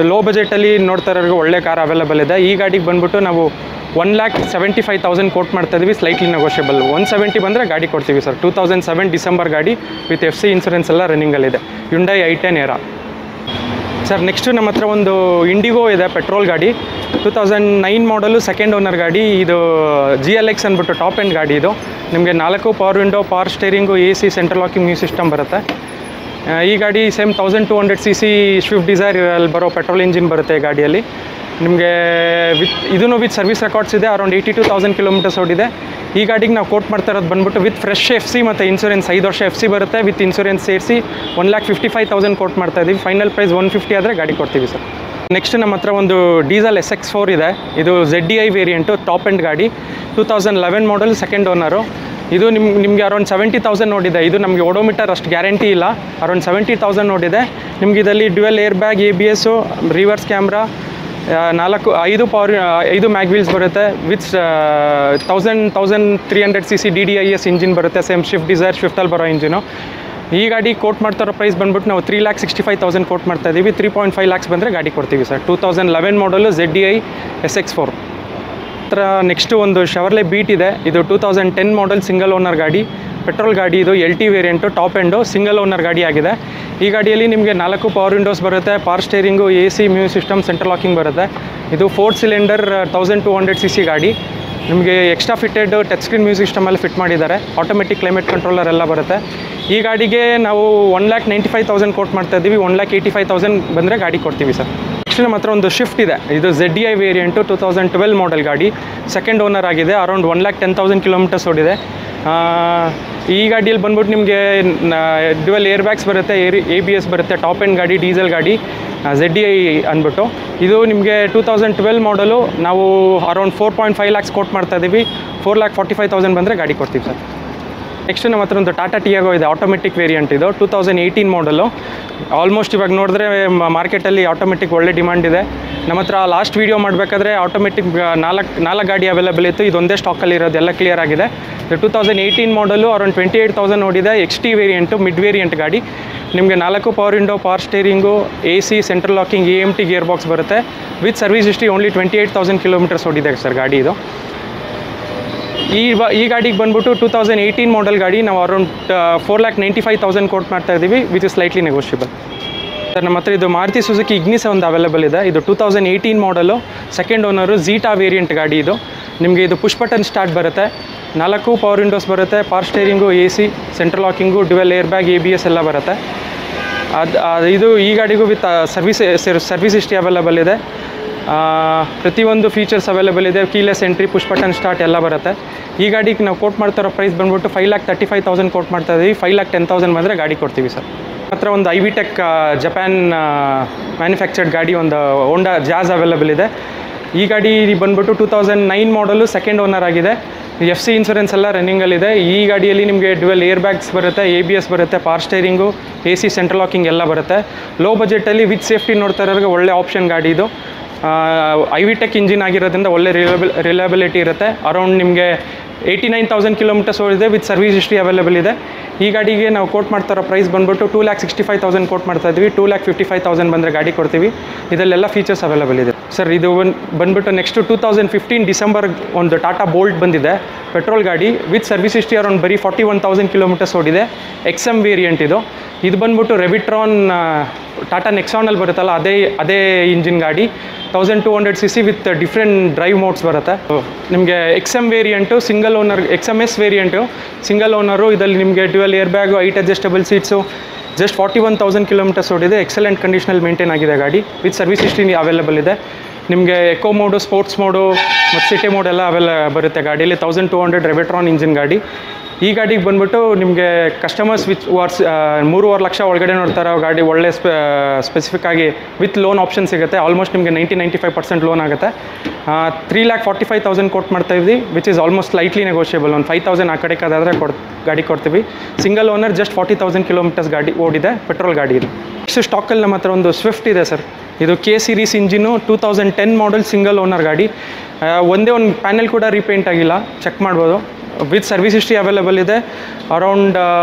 [SPEAKER 1] ಲೋ ಬಜೆಟಲ್ಲಿ ನೋಡ್ತಾ ಇರೋರಿಗೆ ಒಳ್ಳೆ ಕಾರ್ ಅವೈಲೇಬಲ್ ಇದೆ. ಈ ಗಾಡಿಗೆ ಬಂದ್ಬಿಟ್ಟು ನಾವು 1,75,000 ಕೋಟ್ ಮಾಡ್ತಾಯಿದ್ವಿ. Slightly negotiable. 170 ಬಂದರೆ ಗಾಡಿ ಕೊಡ್ತೀವಿ ಸರ್. 2007 ಡಿಸೆಂಬರ್ ಗಾಡಿ ವಿತ್ FC ಇನ್ಸೂರೆನ್ಸ್ ಎಲ್ಲ ರನ್ನಿಂಗಲ್ಲಿದೆ. Hyundai i10 era. Sir next ನಮ್ಮ ಹತ್ರ ಒಂದು ಇಂಡಿಗೋ ಇದೆ, ಪೆಟ್ರೋಲ್ ಗಾಡಿ, 2009 ಮಾಡಲು ಸೆಕೆಂಡ್ ಓನರ್ ಗಾಡಿ. ಇದು GLX ಅಂದ್ಬಿಟ್ಟು ಟಾಪ್ ಎಂಡ್ ಗಾಡಿ. ಇದು ನಿಮಗೆ 4 power window, power steering, AC, central locking music system ಬರುತ್ತೆ. ಈ ಗಾಡಿ ಸೇಮ್ 1200 cc ಸ್ವಿಫ್ಟ್ ಡಿಸೈರ್ ಅಲ್ಲಿ ಬರೋ ಪೆಟ್ರೋಲ್ ಇಂಜಿನ್ ಬರುತ್ತೆ ಈ ಗಾಡಿಯಲ್ಲಿ. ನಿಮಗೆ ವಿತ್ ಸರ್ವಿಸ್ ರೆಕಾರ್ಡ್ಸ್ ಇದೆ. ಅರೌಂಡ್ 82,000 ಕಿಲೋಮೀಟರ್ಸ್ ಓಡಿದೆ. ಈ ಗಾಡಿಗೆ ನಾವು ಕೋಟ್ ಮಾಡ್ತಾ ಇರೋದು ಬಂದ್ಬಿಟ್ಟು ವಿತ್ ಫ್ರೆಶ್ FC ಮತ್ತು ಇನ್ಸೂರೆನ್ಸ್ 5 ವರ್ಷ FC ಬರುತ್ತೆ. ವಿತ್ ಇನ್ಸೂರೆನ್ಸ್ ಸೇರಿಸಿ 1,55,000 ಕೋಟ್ ಮಾಡ್ತಾ ಇದ್ದೀವಿ. ಫೈನಲ್ ಪ್ರೈಸ್ 150 ಆದರೆ ಗಾಡಿ ಕೊಡ್ತೀವಿ ಸರ್. ನೆಕ್ಸ್ಟ್ ನಮ್ಮ ಹತ್ರ ಒಂದು ಡೀಸೆಲ್ SX4 ಇದೆ. ಇದು ZDI ವೇರಿಯಂಟು, ಟಾಪ್ ಎಂಡ್ ಗಾಡಿ, 2011 ಮಾಡಲ್ ಸೆಕೆಂಡ್ ಓನರು. ಇದು ನಿಮಗೆ ಅರೌಂಡ್ 70,000 ನೋಡಿದೆ. ಇದು ನಮಗೆ ಓಡೋಮೀಟರ್ ಅಷ್ಟು ಗ್ಯಾರಂಟಿ ಇಲ್ಲ. ಅರೌಂಡ್ 70,000 ನೋಡಿದೆ. ನಿಮ್ಗೆ ಇದರಲ್ಲಿ dual air bag, ABS, reverse camera, 5 mag wheels ಬರುತ್ತೆ. ವಿತ್ 1300 cc DDIS ಇಂಜಿನ್ ಬರುತ್ತೆ. ಸೇಮ್ ಸ್ವಿಫ್ಟ್ ಡಿಸೈರ್, ಸ್ವಿಫ್ಟಲ್ಲಿ ಬರೋ ಇಂಜಿನು. ಈ ಗಾಡಿ ಕೋಟ್ ಮಾಡ್ತಾರೋ ಪ್ರೈಸ್ ಬಂದ್ಬಿಟ್ಟು ನಾವು 3,65,000 ಕೋಟ್ ಮಾಡ್ತಾ ಇದ್ದೀವಿ. 3.5 lakhs ಬಂದರೆ ಗಾಡಿ ಕೊಡ್ತೀವಿ ಸರ್. 2011 ಮಾಡಲು ZDI SX4. ಹತ್ರ ನೆಕ್ಸ್ಟು ಒಂದು ಶವರ್ಲೆ ಬೀಟ್ ಇದೆ. ಇದು 2010 ಮಾಡಲ್ ಸಿಂಗಲ್ ಓನರ್ ಗಾಡಿ, ಪೆಟ್ರೋಲ್ ಗಾಡಿ. ಇದು LT variant, top end, single owner ಗಾಡಿ ಆಗಿದೆ. ಈ ಗಾಡಿಯಲ್ಲಿ ನಿಮಗೆ 4 ಪವರ್ ವಿಂಡೋಸ್ ಬರುತ್ತೆ, power steering, AC, music system, central locking ಬರುತ್ತೆ. ಇದು 4 ಸಿಲಿಂಡರ್ 1200 cc ಗಾಡಿ. ನಿಮಗೆ extra fitted touch screen music ಸಿಸ್ಟಮಲ್ಲಿ ಫಿಟ್ ಮಾಡಿದ್ದಾರೆ. ಆಟೋಮೆಟಿಕ್ ಕ್ಲೈಮೇಟ್ ಕಂಟ್ರೋಲರ್ ಎಲ್ಲ ಬರುತ್ತೆ. ಈ ಗಾಡಿಗೆ ನಾವು 1,95,000 ಕೋಟ್ ಮಾಡ್ತಾ ಇದ್ದೀವಿ. 1,85,000 ಬಂದರೆ ಗಾಡಿ ಕೊಡ್ತೀವಿ ಸರ್. ನೆಕ್ಸ್ಟ್ ನಮ್ಮ ಹತ್ರ ಒಂದು ಶಿಫ್ಟ್ ಇದೆ. ಇದು ZDI ವೇರಿಯಂಟು, 2012 ಮಾಡಲ್ ಗಾಡಿ, ಸೆಕೆಂಡ್ ಓನರ್ ಆಗಿದೆ. ಅರೌಂಡ್ 1,10,000 ಕಿಲೋಮೀಟರ್ಸ್ ಓಡಿದೆ. ಈ ಗಾಡಿಯಲ್ಲಿ ಬಂದ್ಬಿಟ್ಟು ನಿಮಗೆ ಡ್ಯುವೆಲ್ ಏರ್ ಬ್ಯಾಗ್ಸ್ ಬರುತ್ತೆ, ABS ಬರುತ್ತೆ. ಟಾಪ್ ಎಂಡ್ ಗಾಡಿ, ಡೀಸೆಲ್ ಗಾಡಿ, ZDI ಅಂದ್ಬಿಟ್ಟು. ಇದು ನಿಮಗೆ 2012 ಮಾಡಲು. ನಾವು ಅರೌಂಡ್ 4.5 lakhs ಕೋಟ್ ಮಾಡ್ತಾ ಇದ್ದೀವಿ. 4,45,000 ಬಂದರೆ ಗಾಡಿ ಕೊಡ್ತೀವಿ ಸರ್. ನೆಕ್ಸ್ಟ್ ನಮ್ಮ ಹತ್ರ ಒಂದು ಟಾಟಾ ಟಿಯಾಗೋ ಇದೆ, ಆಟೋಮೆಟಿಕ್ ವೇರಿಯಂಟ್. ಇದು 2018 ಮಾಡಲು. ಆಲ್ಮೋಸ್ಟ್ ಇವಾಗ ನೋಡಿದ್ರೆ ಮಾರ್ಕೆಟಲ್ಲಿ ಆಟೋಮೆಟಿಕ್ ಒಳ್ಳೆ ಡಿಮಾಂಡ್ ಇದೆ. ನಮ್ಮ ಹತ್ರ ಲಾಸ್ಟ್ ವೀಡಿಯೋ ಮಾಡಬೇಕಾದ್ರೆ ಆಟೋಮೆಟಿಕ್ 4 ಗಾಡಿ ಅವೈಲೇಬಲ್ ಇತ್ತು. ಇದೊಂದೇ ಸ್ಟಾಕಲ್ಲಿ ಇರೋದು, ಎಲ್ಲ ಕ್ಲಿಯರ್ ಆಗಿದೆ. ಇದು 2018 ಮಾಡಲು, ಅರೌಂಡ್ 28,000 ನೋಡಿದೆ. XT ವೇರಿಯಂಟು, ಮಿಡ್ ವೇರಿಯಂಟ್ ಗಾಡಿ. ನಿಮಗೆ 4 power window, power steering, AC, central locking, AMT gear box ಬರುತ್ತೆ. With service history only 28,000 kilometres ಓಡಿದೆ ಸರ್ ಗಾಡಿ ಇದು. ಈ ಗಾಡಿಗೆ ಬಂದ್ಬಿಟ್ಟು 2018 ಮಾಡಲ್ ಗಾಡಿ. ನಾವು ಅರೌಂಡ್ 4,95,000 ಕೋಟ್ ಮಾಡ್ತಾ ಇದ್ದೀವಿ, which is slightly negotiable sir. ನಮ್ಮ ಹತ್ರ ಇದು ಮಾರುತಿ ಸುಜುಕಿ ಇಗ್ನಿಸ್ ಒಂದು ಅವೈಲೇಬಲ್ ಇದೆ. ಇದು 2018 ಮಾಡಲು, ಸೆಕೆಂಡ್ ಓನರು, ಝೀಟಾ ವೇರಿಯಂಟ್ ಗಾಡಿ. ಇದು ನಿಮಗೆ ಇದು ಪುಷ್ ಬಟನ್ ಸ್ಟಾರ್ಟ್ ಬರುತ್ತೆ. 4 ಪವರ್ ವಿಂಡೋಸ್ ಬರುತ್ತೆ, power steering, AC, central locking, dual air bag, ABS ಎಲ್ಲ ಬರುತ್ತೆ. ಇದು ಈ ಗಾಡಿಗೂ ವಿತ್ ಸರ್ವಿಸ್ ಹಿಸ್ಟ್ರಿ ಅವೈಲೇಬಲ್ ಇದೆ. ಪ್ರತಿಯೊಂದು ಫೀಚರ್ಸ್ ಅವೈಲೇಬಲ್ ಇದೆ. Keyless entry, push button start ಎಲ್ಲ ಬರುತ್ತೆ. ಈ ಗಾಡಿಗೆ ನಾವು ಕೋಟ್ ಮಾಡ್ತಾರೋ ಪ್ರೈಸ್ ಬಂದ್ಬಿಟ್ಟು 5,35,000 ಕೋಟ್ ಮಾಡ್ತಾ ಇದ್ದೀವಿ. 5,10,000 ಬಂದರೆ ಗಾಡಿ ಕೊಡ್ತೀವಿ ಸರ್. ಹತ್ರ ಒಂದು IVTEC ಜಪಾನ್ ಮ್ಯಾನುಫ್ಯಾಕ್ಚರ್ಡ್ ಗಾಡಿ, ಒಂದು ಹೋಂಡಾ ಜಾಜ್ ಅವೈಲೇಬಲ್ ಇದೆ. ಈ ಗಾಡಿ ಬಂದ್ಬಿಟ್ಟು 2009 ಮಾಡಲು, ಸೆಕೆಂಡ್ ಓನರ್ ಆಗಿದೆ. FC ಇನ್ಸೂರೆನ್ಸ್ ಎಲ್ಲ ರನ್ನಿಂಗಲ್ಲಿದೆ. ಈ ಗಾಡಿಯಲ್ಲಿ ನಿಮಗೆ ಡ್ಯುವೆಲ್ ಏರ್ ಬ್ಯಾಗ್ಸ್ ಬರುತ್ತೆ, ABS ಬರುತ್ತೆ, power steering, AC, central locking ಎಲ್ಲ ಬರುತ್ತೆ. ಲೋ ಬಜೆಟಲ್ಲಿ ವಿತ್ ಸೇಫ್ಟಿ ನೋಡ್ತಾ ಇರೋರಿಗೆ ಒಳ್ಳೆ ಆಪ್ಷನ್ ಗಾಡಿ ಇದು. IVTEC ಇಂಜಿನ್ ಆಗಿರೋದ್ರಿಂದ ಒಳ್ಳೆ ರಿಲಯಬಿಲಿಟಿ ಇರುತ್ತೆ. ಅರೌಂಡ್ ನಿಮಗೆ 89,000 ಕಿಲೋಮೀಟರ್ಸ್ ಓಡಿದೆ, ವಿತ್ ಸರ್ವಿಸ್ ಹಿಸ್ಟ್ರಿ ಅವೈಲೇಬಲ್ ಇದೆ. ಈ ಗಾಡಿಗೆ ನಾವು ಕೋಟ್ ಮಾಡ್ತಾರೋ ಪ್ರೈಸ್ ಬಂದ್ಬಿಟ್ಟು 2,65,000 ಕೋಟ್ ಮಾಡ್ತಾ ಇದ್ವಿ. 2,55,000 ಬಂದರೆ ಗಾಡಿ ಕೊಡ್ತೀವಿ. ಇದರಲ್ಲೆಲ್ಲ ಫೀಚರ್ಸ್ ಅವೈಲೇಬಲ್ ಇದೆ ಸರ್. ಇದು ಬಂದ್ಬಿಟ್ಟು ನೆಕ್ಸ್ಟು 2015 ಡಿಸೆಂಬರ್ ಒಂದು ಟಾಟಾ ಬೋಲ್ಟ್ ಬಂದಿದೆ, ಪೆಟ್ರೋಲ್ ಗಾಡಿ, ವಿತ್ ಸರ್ವಿಸ್ ಹಿಸ್ಟ್ರಿ ಅರೌಂಡ್ ಬರೀ 41,000 ಕಿಲೋಮೀಟರ್ಸ್ ಓಡಿದೆ. XM ವೇರಿಯಂಟ್ ಇದು. ಇದು ಬಂದ್ಬಿಟ್ಟು ರೆವಿಟ್ರಾನ್ ಟಾಟಾ ನೆಕ್ಸಾನಲ್ಲಿ ಬರುತ್ತಲ್ಲ, ಅದೇ ಇಂಜಿನ್ ಗಾಡಿ. 1200 cc with different drive modes ಬರುತ್ತೆ. ನಿಮಗೆ XM variant, single owner, XMS variant, single owner. ಇದರಲ್ಲಿ ನಿಮಗೆ dual air bag, 8 adjustable seats, just 41,000 kilometres ಓಡಿದೆ. ಎಕ್ಸಲೆಂಟ್ ಕಂಡೀಷನಲ್ಲಿ ಮೇಂಟೈನ್ ಆಗಿದೆ ಗಾಡಿ, ವಿತ್ ಸರ್ವಿಸ್ ಹಿಸ್ಟ್ರಿ ಅವೈಲೇಬಲ್ ಇದೆ. ನಿಮಗೆ ಎಕೋ ಮೋಡು, ಸ್ಪೋರ್ಟ್ಸ್ ಮೋಡು ಮತ್ತು ಸಿಟಿ ಮೋಡ್ ಎಲ್ಲ ಬರುತ್ತೆ ಗಾಡಿಯಲ್ಲಿ. 1200 ರೆವಿಟ್ರಾನ್ ಇಂಜಿನ್ ಗಾಡಿ. ಈ ಗಾಡಿಗೆ ಬಂದ್ಬಿಟ್ಟು ನಿಮಗೆ ಕಸ್ಟಮರ್ಸ್ ವಿತ್ 3.5 ಲಕ್ಷ ಒಳಗಡೆ ನೋಡ್ತಾರೆ ಗಾಡಿ. ಒಳ್ಳೆ ಸ್ಪೆಸಿಫಿಕ್ ಆಗಿ ವಿತ್ ಲೋನ್ ಆಪ್ಷನ್ ಸಿಗುತ್ತೆ. ಆಲ್ಮೋಸ್ಟ್ ನಿಮಗೆ 90-95% ಲೋನ್ ಆಗುತ್ತೆ. 3,45,000 ಕೋಟ್ ಮಾಡ್ತಾ ಇದ್ವಿ, which is almost slightly negotiable. ಒಂದು 5,000 ಆ ಕಡೆ ಕಾದಾದರೆ ಗಾಡಿ ಕೊಡ್ತೀವಿ. ಸಿಂಗಲ್ ಓನರ್, ಜಸ್ಟ್ 40,000 ಕಿಲೋಮೀಟರ್ಸ್ ಗಾಡಿ ಓಡಿದೆ, ಪೆಟ್ರೋಲ್ ಗಾಡಿ ಇದು. ನೆಕ್ಸ್ಟ್ ಸ್ಟಾಕಲ್ಲಿ ನಮ್ಮ ಹತ್ರ ಒಂದು ಸ್ವಿಫ್ಟ್ ಇದೆ ಸರ್. ಇದು K series engine, 2010 model, single owner ಗಾಡಿ. ಒಂದೇ ಒಂದು ಪ್ಯಾನೆಲ್ ಕೂಡ ರೀಪೇಂಟ್ ಆಗಿಲ್ಲ, ಚೆಕ್ ಮಾಡ್ಬೋದು. ವಿತ್ ಸರ್ವಿಸ್ ಹಿಸ್ಟ್ರಿ ಅವೈಲೇಬಲ್ ಇದೆ. ಅರೌಂಡ್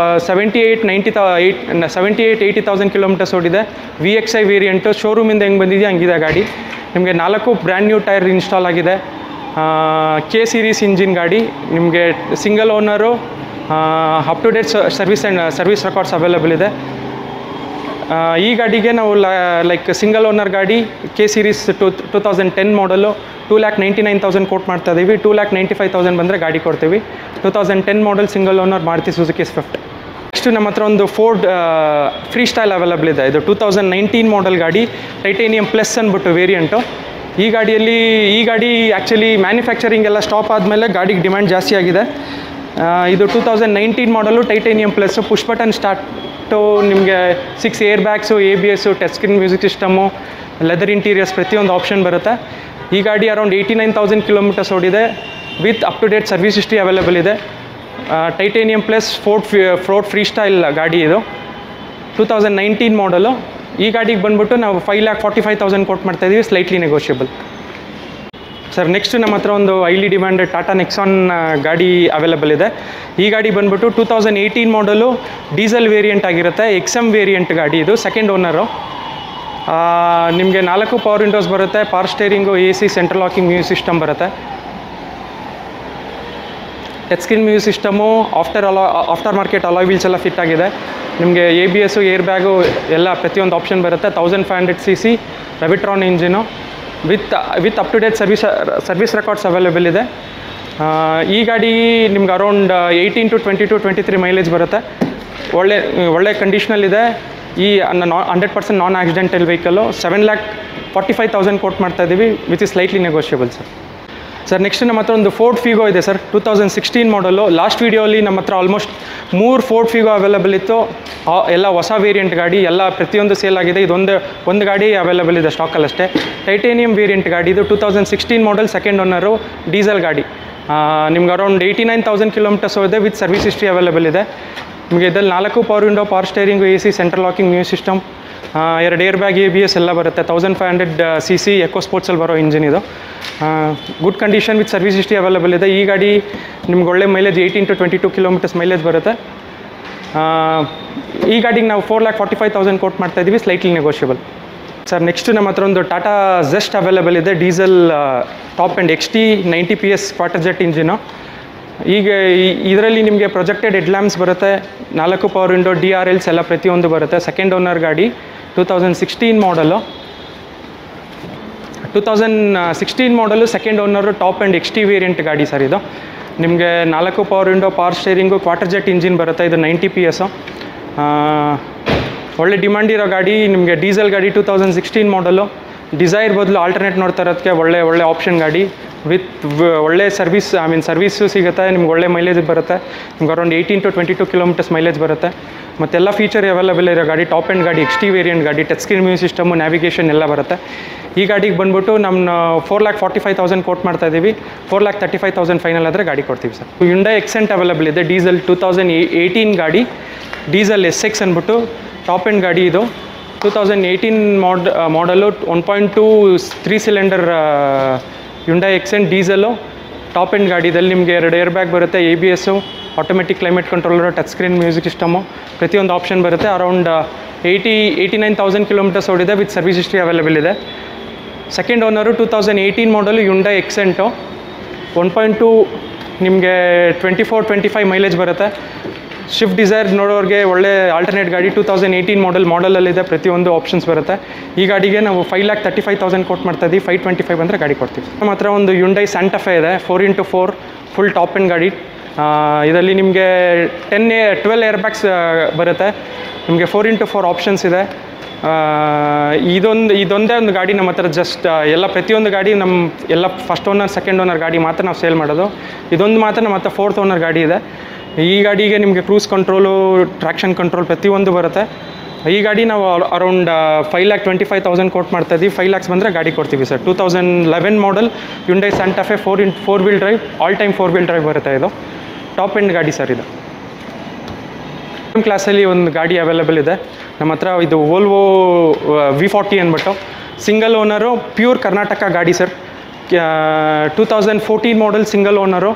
[SPEAKER 1] 78-80,000 ಕಿಲೋಮೀಟರ್ಸ್ ಓಡಿದೆ. VXI ವೇರಿಯಂಟು, ಶೋರೂಮಿಂದ ಹೆಂಗೆ ಬಂದಿದೆಯಾ ಹಂಗಿದೆ ಗಾಡಿ. ನಿಮಗೆ 4 ಬ್ರ್ಯಾಂಡ್ ನ್ಯೂ ಟೈರ್ ಇನ್ಸ್ಟಾಲ್ ಆಗಿದೆ. K ಸೀರೀಸ್ ಇಂಜಿನ್ ಗಾಡಿ. ನಿಮಗೆ single owner, up to date service records available ಇದೆ. ಈ ಗಾಡಿಗೆ ನಾವು ಲೈಕ್ ಸಿಂಗಲ್ ಓನರ್ ಗಾಡಿ, K ಸೀರೀಸ್ 2010 ಮಾಡಲು, 2,99,000 ಕೋಟ್ ಮಾಡ್ತಾ ಇದ್ದೀವಿ. 2,95,000 ಬಂದರೆ ಗಾಡಿ ಕೊಡ್ತೀವಿ. 2010 model, single owner, Maruti Suzuki Swift. Next ನಮ್ಮ ಹತ್ರ ಒಂದು ಫೋರ್ಡ್ ಫ್ರೀ ಸ್ಟೈಲ್ ಅವೈಲೇಬಲ್ ಇದೆ. ಇದು 2019 ಮಾಡಲ್ ಗಾಡಿ, ಟೈಟೇನಿಯಂ ಪ್ಲಸ್ ಅಂದ್ಬಿಟ್ಟು ವೇರಿಯಂಟು. ಈ ಗಾಡಿ ಆ್ಯಕ್ಚುಲಿ ಮ್ಯಾನುಫ್ಯಾಕ್ಚರಿಂಗ್ ಎಲ್ಲ ಸ್ಟಾಪ್ ಆದಮೇಲೆ ಗಾಡಿಗೆ ಡಿಮ್ಯಾಂಡ್ ಜಾಸ್ತಿ ಆಗಿದೆ. ಇದು 2019 model, titanium plus, push button start, ನಿಮಗೆ 6 air bags, ABS, touch screen music system, leather interiors, ಪ್ರತಿಯೊಂದು ಆಪ್ಷನ್ ಬರುತ್ತೆ. ಈ ಗಾಡಿ ಅರೌಂಡ್ 89,000 ಕಿಲೋಮೀಟರ್ಸ್ ಓಡಿದೆ, with up to date service history available ಇದೆ. Titanium plus Ford freestyle ಗಾಡಿ ಇದು, 2019 ಮಾಡಲು. ಈ ಗಾಡಿಗೆ ಬಂದ್ಬಿಟ್ಟು ನಾವು 5,45,000 ಕೋಟ್ ಮಾಡ್ತಾ ಇದ್ದೀವಿ, ಸ್ಲೈಟ್ಲಿ ನೆಗೋಷಿಯಬಲ್ ಸರ್. ನೆಕ್ಸ್ಟ್ ನಮ್ಮ ಹತ್ರ ಒಂದು ಹೈಲಿ ಡಿಮ್ಯಾಂಡೆಡ್ ಟಾಟಾ ನೆಕ್ಸಾನ್ ಗಾಡಿ ಅವೈಲೇಬಲ್ ಇದೆ. ಈ ಗಾಡಿ ಬಂದ್ಬಿಟ್ಟು 2018 ಮಾಡಲು, ಡೀಸೆಲ್ ವೇರಿಯಂಟ್ ಆಗಿರುತ್ತೆ. XM ವೇರಿಯಂಟ್ ಗಾಡಿ ಇದು, ಸೆಕೆಂಡ್ ಓನರು. ನಿಮಗೆ 4 ಪವರ್ ವಿಂಡೋಸ್ ಬರುತ್ತೆ, power steering, AC, central locking music system ಬರುತ್ತೆ. Touch screen music system, aftermarket alloy wheels ಎಲ್ಲ ಫಿಟ್ ಆಗಿದೆ. ನಿಮಗೆ ABS, ಏರ್ ಬ್ಯಾಗು ಎಲ್ಲ ಪ್ರತಿಯೊಂದು ಆಪ್ಷನ್ ಬರುತ್ತೆ. 1500 cc Revotron engine with up to date service records available ಇದೆ. ಈ ಗಾಡಿ ನಿಮ್ಗೆ ಅರೌಂಡ್ 18 to 23 ಮೈಲೇಜ್ ಬರುತ್ತೆ. ಒಳ್ಳೆ ಕಂಡೀಷನಲ್ಲಿದೆ. ಈ 100% ನಾನ್ ಆಕ್ಸಿಡೆಂಟಲ್ ವೆಹಿಕಲ್ಲು. 7,45,000 ಕೋಟ್ ಮಾಡ್ತಾ ಇದ್ದೀವಿ, which is slightly negotiable sir. Next ನಮ್ಮ ಹತ್ರ ಒಂದು ಫೋರ್ಡ್ ಫಿಗೋ ಇದೆ ಸರ್, 2016 ಮಾಡಲು. ಲಾಸ್ಟ್ ವೀಡಿಯೋಲಿ ನಮ್ಮ ಹತ್ರ ಆಲ್ಮೋಸ್ಟ್ 3 ಫೋರ್ಡ್ ಫಿಗೋ ಅವೈಲೇಬಲ್ ಇತ್ತು. ಎಲ್ಲ ಹೊಸ ವೇರಿಯಂಟ್ ಗಾಡಿ, ಎಲ್ಲ ಪ್ರತಿಯೊಂದು ಸೇಲ್ ಆಗಿದೆ. ಒಂದು ಗಾಡಿ ಅವೈಲೇಬಲ್ ಇದೆ ಸ್ಟಾಕಲ್ಲಷ್ಟೇ. ಟೈಟೇನಿಯಂ ವೇರಿಯಂಟ್ ಗಾಡಿ ಇದು, 2016 ಮಾಡಲ್, ಸೆಕೆಂಡ್ ಓನರು, ಡೀಸೆಲ್ ಗಾಡಿ. ನಿಮ್ಗೆ ಅರೌಂಡ್ 89,000 ಕಿಲೋಮೀಟರ್ಸ್ ಹೋಗಿದೆ, ವಿತ್ ಸರ್ವಿಸ್ ಹಿಸ್ಟ್ರಿ ಅವೈಲೇಬಲ್ ಇದೆ. ನಿಮಗೆ ಇದರಲ್ಲಿ 4 power window, power steering, AC, central locking music system, 2 air bag, ABS ಎಲ್ಲ ಬರುತ್ತೆ. 1500 cc ಎಕೋ ಸ್ಪೋರ್ಟ್ಸಲ್ಲಿ ಬರೋ ಇಂಜಿನ್ ಇದು. Good condition with service history available ಇದೆ. ಈ ಗಾಡಿ ನಿಮ್ಗೆ ಒಳ್ಳೆ ಮೈಲೇಜ್ 18 to 22 ಕಿಲೋಮೀಟರ್ಸ್ ಮೈಲೇಜ್ ಬರುತ್ತೆ. ಈ ಗಾಡಿಗೆ ನಾವು 4,45,000 ಕೋಟ್ ಮಾಡ್ತಾ ಇದ್ದೀವಿ, ಸ್ಲೈಟ್ಲಿ ನೆಗೋಷಿಯಬಲ್ ಸರ್. ನೆಕ್ಸ್ಟ್ ನಮ್ಮ ಹತ್ರ ಒಂದು ಟಾಟಾ ಜೆಸ್ಟ್ ಅವೈಲೇಬಲ್ ಇದೆ, diesel top and XT 90 PS quarter jet engine. ಈಗ ಇದರಲ್ಲಿ ನಿಮಗೆ ಪ್ರೊಜೆಕ್ಟೆಡ್ ಹೆಡ್ ಲ್ಯಾಂಪ್ಸ್ ಬರುತ್ತೆ, 4 ಪವರ್ ವಿಂಡೋ, DRLs ಎಲ್ಲ ಪ್ರತಿಯೊಂದು ಬರುತ್ತೆ. ಸೆಕೆಂಡ್ ಓನರ್ ಗಾಡಿ, 2016 ಮಾಡಲು. 2016 ಮಾಡಲು, second owner, top and XT variant ಗಾಡಿ ಸರ್ ಇದು. ನಿಮಗೆ 4 power window, power steering, quarter jet engine ಬರುತ್ತೆ. ಇದು 90 PS. ಒಳ್ಳೆ ಡಿಮ್ಯಾಂಡ್ ಇರೋ ಗಾಡಿ. ನಿಮಗೆ ಡೀಸೆಲ್ ಗಾಡಿ, 2016 ಮಾಡಲು. ಡಿಸೈರ್ ಬದಲು ಆಲ್ಟರ್ನೇಟ್ ನೋಡ್ತಾ ಇರೋದಕ್ಕೆ ಒಳ್ಳೆ ಆಪ್ಷನ್ ಗಾಡಿ, ವಿತ್ ಒಳ್ಳೆ ಸರ್ವಿಸು ಸಿಗುತ್ತೆ. ನಿಮ್ಗೆ ಒಳ್ಳೆ ಮೈಲೇಜ್ ಬರುತ್ತೆ. ನಿಮ್ಗೆ ಅರೌಂಡ್ 18 to 22 ಕಿಲೋಮೀಟರ್ಸ್ ಮೈಲೇಜ್ ಬರುತ್ತೆ. ಮತ್ತೆಲ್ಲ ಫೀಚರ್ ಅವೈಲೇಬಲ್ ಇರೋ ಗಾಡಿ, ಟಾಪ್ ಆ್ಯಂಡ್ ಗಾಡಿ, XT ವೇರಿಯಂಟ್ ಗಾಡಿ, touch screen music system, navigation ಎಲ್ಲ ಬರುತ್ತೆ. ಈ ಗಾಡಿಗೆ ಬಂದುಬಿಟ್ಟು ನಮ್ಮ 4,45,000 ಕೋಟ್ ಮಾಡ್ತಾ ಇದ್ದೀವಿ. 4,35,000 ಫೈನಲ್ ಆದರೆ ಗಾಡಿ ಕೊಡ್ತೀವಿ ಸರ್. Hyundai Accent ಅವೈಲೇಬಲ್ ಇದೆ, ಡೀಸೆಲ್ 2018 ಗಾಡಿ, ಡೀಸೆಲ್ SX ಅಂದ್ಬಿಟ್ಟು ಟಾಪ್ ಆ್ಯಂಡ್ ಗಾಡಿ ಇದು. 2018 model, 1.2 3 cylinder Hyundai Accent diesel, top end ಗಾಡಿದಲ್ಲಿ ನಿಮಗೆ 2 ಏರ್ ಬ್ಯಾಗ್ ಬರುತ್ತೆ, ABS, automatic climate controller, touch screen music system, ಪ್ರತಿಯೊಂದು ಆಪ್ಷನ್ ಬರುತ್ತೆ. ಅರೌಂಡ್ 89,000 ಕಿಲೋಮೀಟರ್ಸ್ ಓಡಿದೆ, ವಿತ್ ಸರ್ವಿಸ್ ಹಿಸ್ಟ್ರಿ ಅವೈಲೇಬಲ್ ಇದೆ. Second owner, 2018 model Hyundai Accent 1.2 ನಿಮಗೆ 24-25 ಮೈಲೇಜ್ ಬರುತ್ತೆ. ಶಿಫ್ಟ್ ಡಿಸೈರ್ ನೋಡೋರಿಗೆ ಒಳ್ಳೆ ಆಲ್ಟರ್ನೇಟ್ ಗಾಡಿ. 2018 ಮಾಡಲಲ್ಲಿದೆ, ಪ್ರತಿಯೊಂದು ಆಪ್ಷನ್ಸ್ ಬರುತ್ತೆ. ಈ ಗಾಡಿಗೆ ನಾವು 5,35,000 ಕೋಟ್ ಮಾಡ್ತಾ ಇದ್ದೀವಿ. 525 ಬಂದರೆ ಗಾಡಿ ಕೊಡ್ತೀವಿ. ನಮ್ಮ ಹತ್ರ ಒಂದು Hyundai Santa Fe ಇದೆ, 4x4 ಫುಲ್ ಟಾಪ್ ಆ್ಯಂಡ್ ಗಾಡಿ. ಇದರಲ್ಲಿ ನಿಮಗೆ 12 ಏರ್ ಬ್ಯಾಗ್ಸ್ ಬರುತ್ತೆ. ನಿಮಗೆ 4x4 ಆಪ್ಷನ್ಸ್ ಇದೆ. ಇದೊಂದೇ ಒಂದು ಗಾಡಿ ನಮ್ಮ ಹತ್ರ. ಜಸ್ಟ್ ಎಲ್ಲ ಪ್ರತಿಯೊಂದು ಗಾಡಿ ನಮ್ಮ ಎಲ್ಲ ಫಸ್ಟ್ ಓನರ್, ಸೆಕೆಂಡ್ ಓನರ್ ಗಾಡಿ ಮಾತ್ರ ನಾವು ಸೇಲ್ ಮಾಡೋದು. ಇದೊಂದು ಮಾತ್ರ ನಮ್ಮ ಹತ್ರ 4th ಓನರ್ ಗಾಡಿ ಇದೆ. ಈ ಗಾಡಿಗೆ ನಿಮಗೆ ಕ್ರೂಸ್ ಕಂಟ್ರೋಲು, ಟ್ರಾಕ್ಷನ್ ಕಂಟ್ರೋಲ್ ಪ್ರತಿಯೊಂದು ಬರುತ್ತೆ. ಈ ಗಾಡಿ ನಾವು ಅರೌಂಡ್ 5,25,000 ಕೋಟ್ ಮಾಡ್ತಾ ಇದ್ದೀವಿ. 5 lakhs ಬಂದರೆ ಗಾಡಿ ಕೊಡ್ತೀವಿ ಸರ್. 2011 ಮಾಡಲ್ Hyundai Santa Fe 4 wheel drive, all time 4 wheel drive ಬರುತ್ತೆ. ಇದು ಟಾಪ್ ಎಂಡ್ ಗಾಡಿ ಸರ್. ಇದು ಕ್ಲಾಸಲ್ಲಿ ಒಂದು ಗಾಡಿ ಅವೈಲೇಬಲ್ ಇದೆ ನಮ್ಮ ಹತ್ರ. ಇದು Volvo V40 ಅಂದ್ಬಿಟ್ಟು ಸಿಂಗಲ್ ಓನರು, ಪ್ಯೂರ್ ಕರ್ನಾಟಕ ಗಾಡಿ ಸರ್. 2014 ಮಾಡಲ್, ಸಿಂಗಲ್ ಓನರು,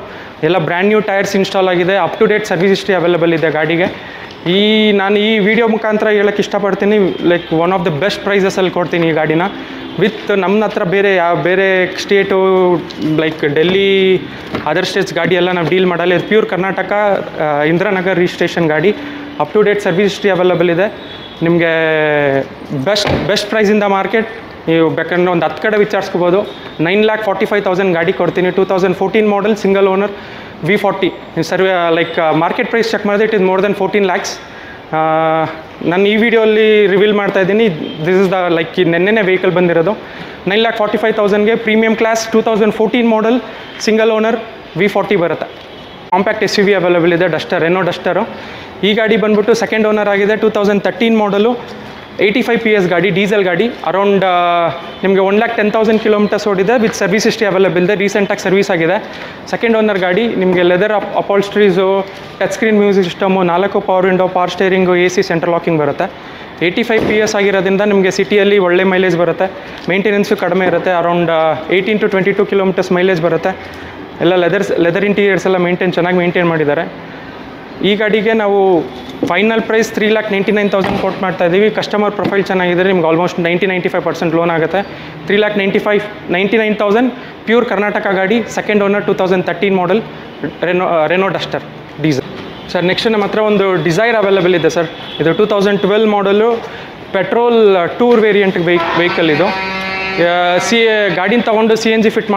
[SPEAKER 1] ಎಲ್ಲ ಬ್ರ್ಯಾಂಡ್ ನ್ಯೂ ಟೈರ್ಸ್ ಇನ್ಸ್ಟಾಲ್ ಆಗಿದೆ. Up to date service history available ಇದೆ ಗಾಡಿಗೆ. ನಾನು ಈ ವಿಡಿಯೋ ಮುಖಾಂತರ ಹೇಳೋಕ್ಕೆ ಇಷ್ಟಪಡ್ತೀನಿ, like one of the best ಪ್ರೈಸಸಲ್ಲಿ ಕೊಡ್ತೀನಿ ಈ ಗಾಡಿನ. ವಿತ್ ನಮ್ಮ ಹತ್ರ ಬೇರೆ state like Delhi, other states ಗಾಡಿ ಎಲ್ಲ ನಾವು ಡೀಲ್ ಮಾಡಲ್ಲ. ಇದು ಪ್ಯೂರ್ ಕರ್ನಾಟಕ, ಇಂದ್ರಾನಗರ್ ರಿಜಿಸ್ಟ್ರೇಷನ್ ಗಾಡಿ. Up to date service history available ಇದೆ. ನಿಮಗೆ best price in the market. ನೀವು ಬೇಕಂದ್ರೆ ಒಂದು 10 ಕಡೆ ವಿಚಾರಿಸ್ಕೋಬೋದು. 9,45,000 ಗಾಡಿ ಕೊಡ್ತೀನಿ. 2014 model, single owner, V40. Like market price check ಮಾಡಿದ್ರೆ it is more then 14 lakhs. ನಾನು ಈ ವಿಡಿಯೋಲ್ಲಿ ರಿವೀಲ್ ಮಾಡ್ತಾ ಇದ್ದೀನಿ. ದಿಸ್ ಇಸ್ ದ ಲೈಕ್ ನೆನ್ನೆ ವೆಹಿಕಲ್ ಬಂದಿರೋದು. 9,45,000ಗೆ premium class, 2014 model, single owner, V40 ಬರುತ್ತೆ. ಕಾಂಪ್ಯಾಕ್ಟ್ SUV ಅವೈಲೇಬಲ್ ಇದೆ, ಡಸ್ಟರ್, ರೆನೋ ಡಸ್ಟರು. ಈ ಗಾಡಿ ಬಂದ್ಬಿಟ್ಟು ಸೆಕೆಂಡ್ ಓನರ್ ಆಗಿದೆ. 2013 ಮಾಡಲು, 85 PS ಗಾಡಿ, ಡೀಸೆಲ್ ಗಾಡಿ. ಅರೌಂಡ್ ನಿಮಗೆ 1,10,000 ಕಿಲೋಮೀಟರ್ಸ್ ಓಡಿದೆ, ವಿತ್ ಸರ್ವಿಸ್ ಹಿಸ್ಟ್ರಿ ಅವೈಲೇಬಲ್ ಇದೆ. ರೀಸೆಂಟಾಗಿ ಸರ್ವಿಸ್ ಆಗಿದೆ. ಸೆಕೆಂಡ್ ಓನರ್ ಗಾಡಿ. ನಿಮಗೆ leather upholsteries, touch screen music system, 4 power window, power steering, AC, central locking ಬರುತ್ತೆ. 85 PS ಆಗಿರೋದ್ರಿಂದ ನಿಮಗೆ ಸಿಟಿಯಲ್ಲಿ ಒಳ್ಳೆ ಮೈಲೇಜ್ ಬರುತ್ತೆ. ಮೇಂಟೆನೆನ್ಸು ಕಡಿಮೆ ಇರುತ್ತೆ. ಅರೌಂಡ್ 18 to 22 ಕಿಲೋಮೀಟರ್ಸ್ ಮೈಲೇಜ್ ಬರುತ್ತೆ. ಎಲ್ಲ ಲೆದರ್ ಇಂಟೀರಿಯರ್ಸ್ ಎಲ್ಲ ಚೆನ್ನಾಗಿ ಮೇಂಟೈನ್ ಮಾಡಿದ್ದಾರೆ. ಈ ಗಾಡಿಗೆ ನಾವು ಫೈನಲ್ ಪ್ರೈಸ್ 3,99,000 ಕೋಟ್ ಮಾಡ್ತಾ ಇದ್ದೀವಿ. ಕಸ್ಟಮರ್ ಪ್ರೊಫೈಲ್ ಚೆನ್ನಾಗಿದ್ದರೆ ನಿಮ್ಗೆ ಆಲ್ಮೋಸ್ಟ್ 90-95% ಲೋನ್ ಆಗುತ್ತೆ. 3,99,000 ಪ್ಯೂರ್ ಕರ್ನಾಟಕ ಗಾಡಿ, second owner, 2013 model, Renault Duster diesel. Sir next ನಮ್ಮ ಹತ್ರ ಒಂದು ಡಿಸೈರ್ ಅವೈಲೇಬಲ್ ಇದೆ ಸರ್. ಇದು 2012 ಮಾಡಲು ಪೆಟ್ರೋಲ್ ಟೂರ್ ವೇರಿಯಂಟ್ ವೆಹಿಕಲ್ ಇದು. ಗಾಡಿನ ತೊಗೊಂಡು CNG ಫಿಟ್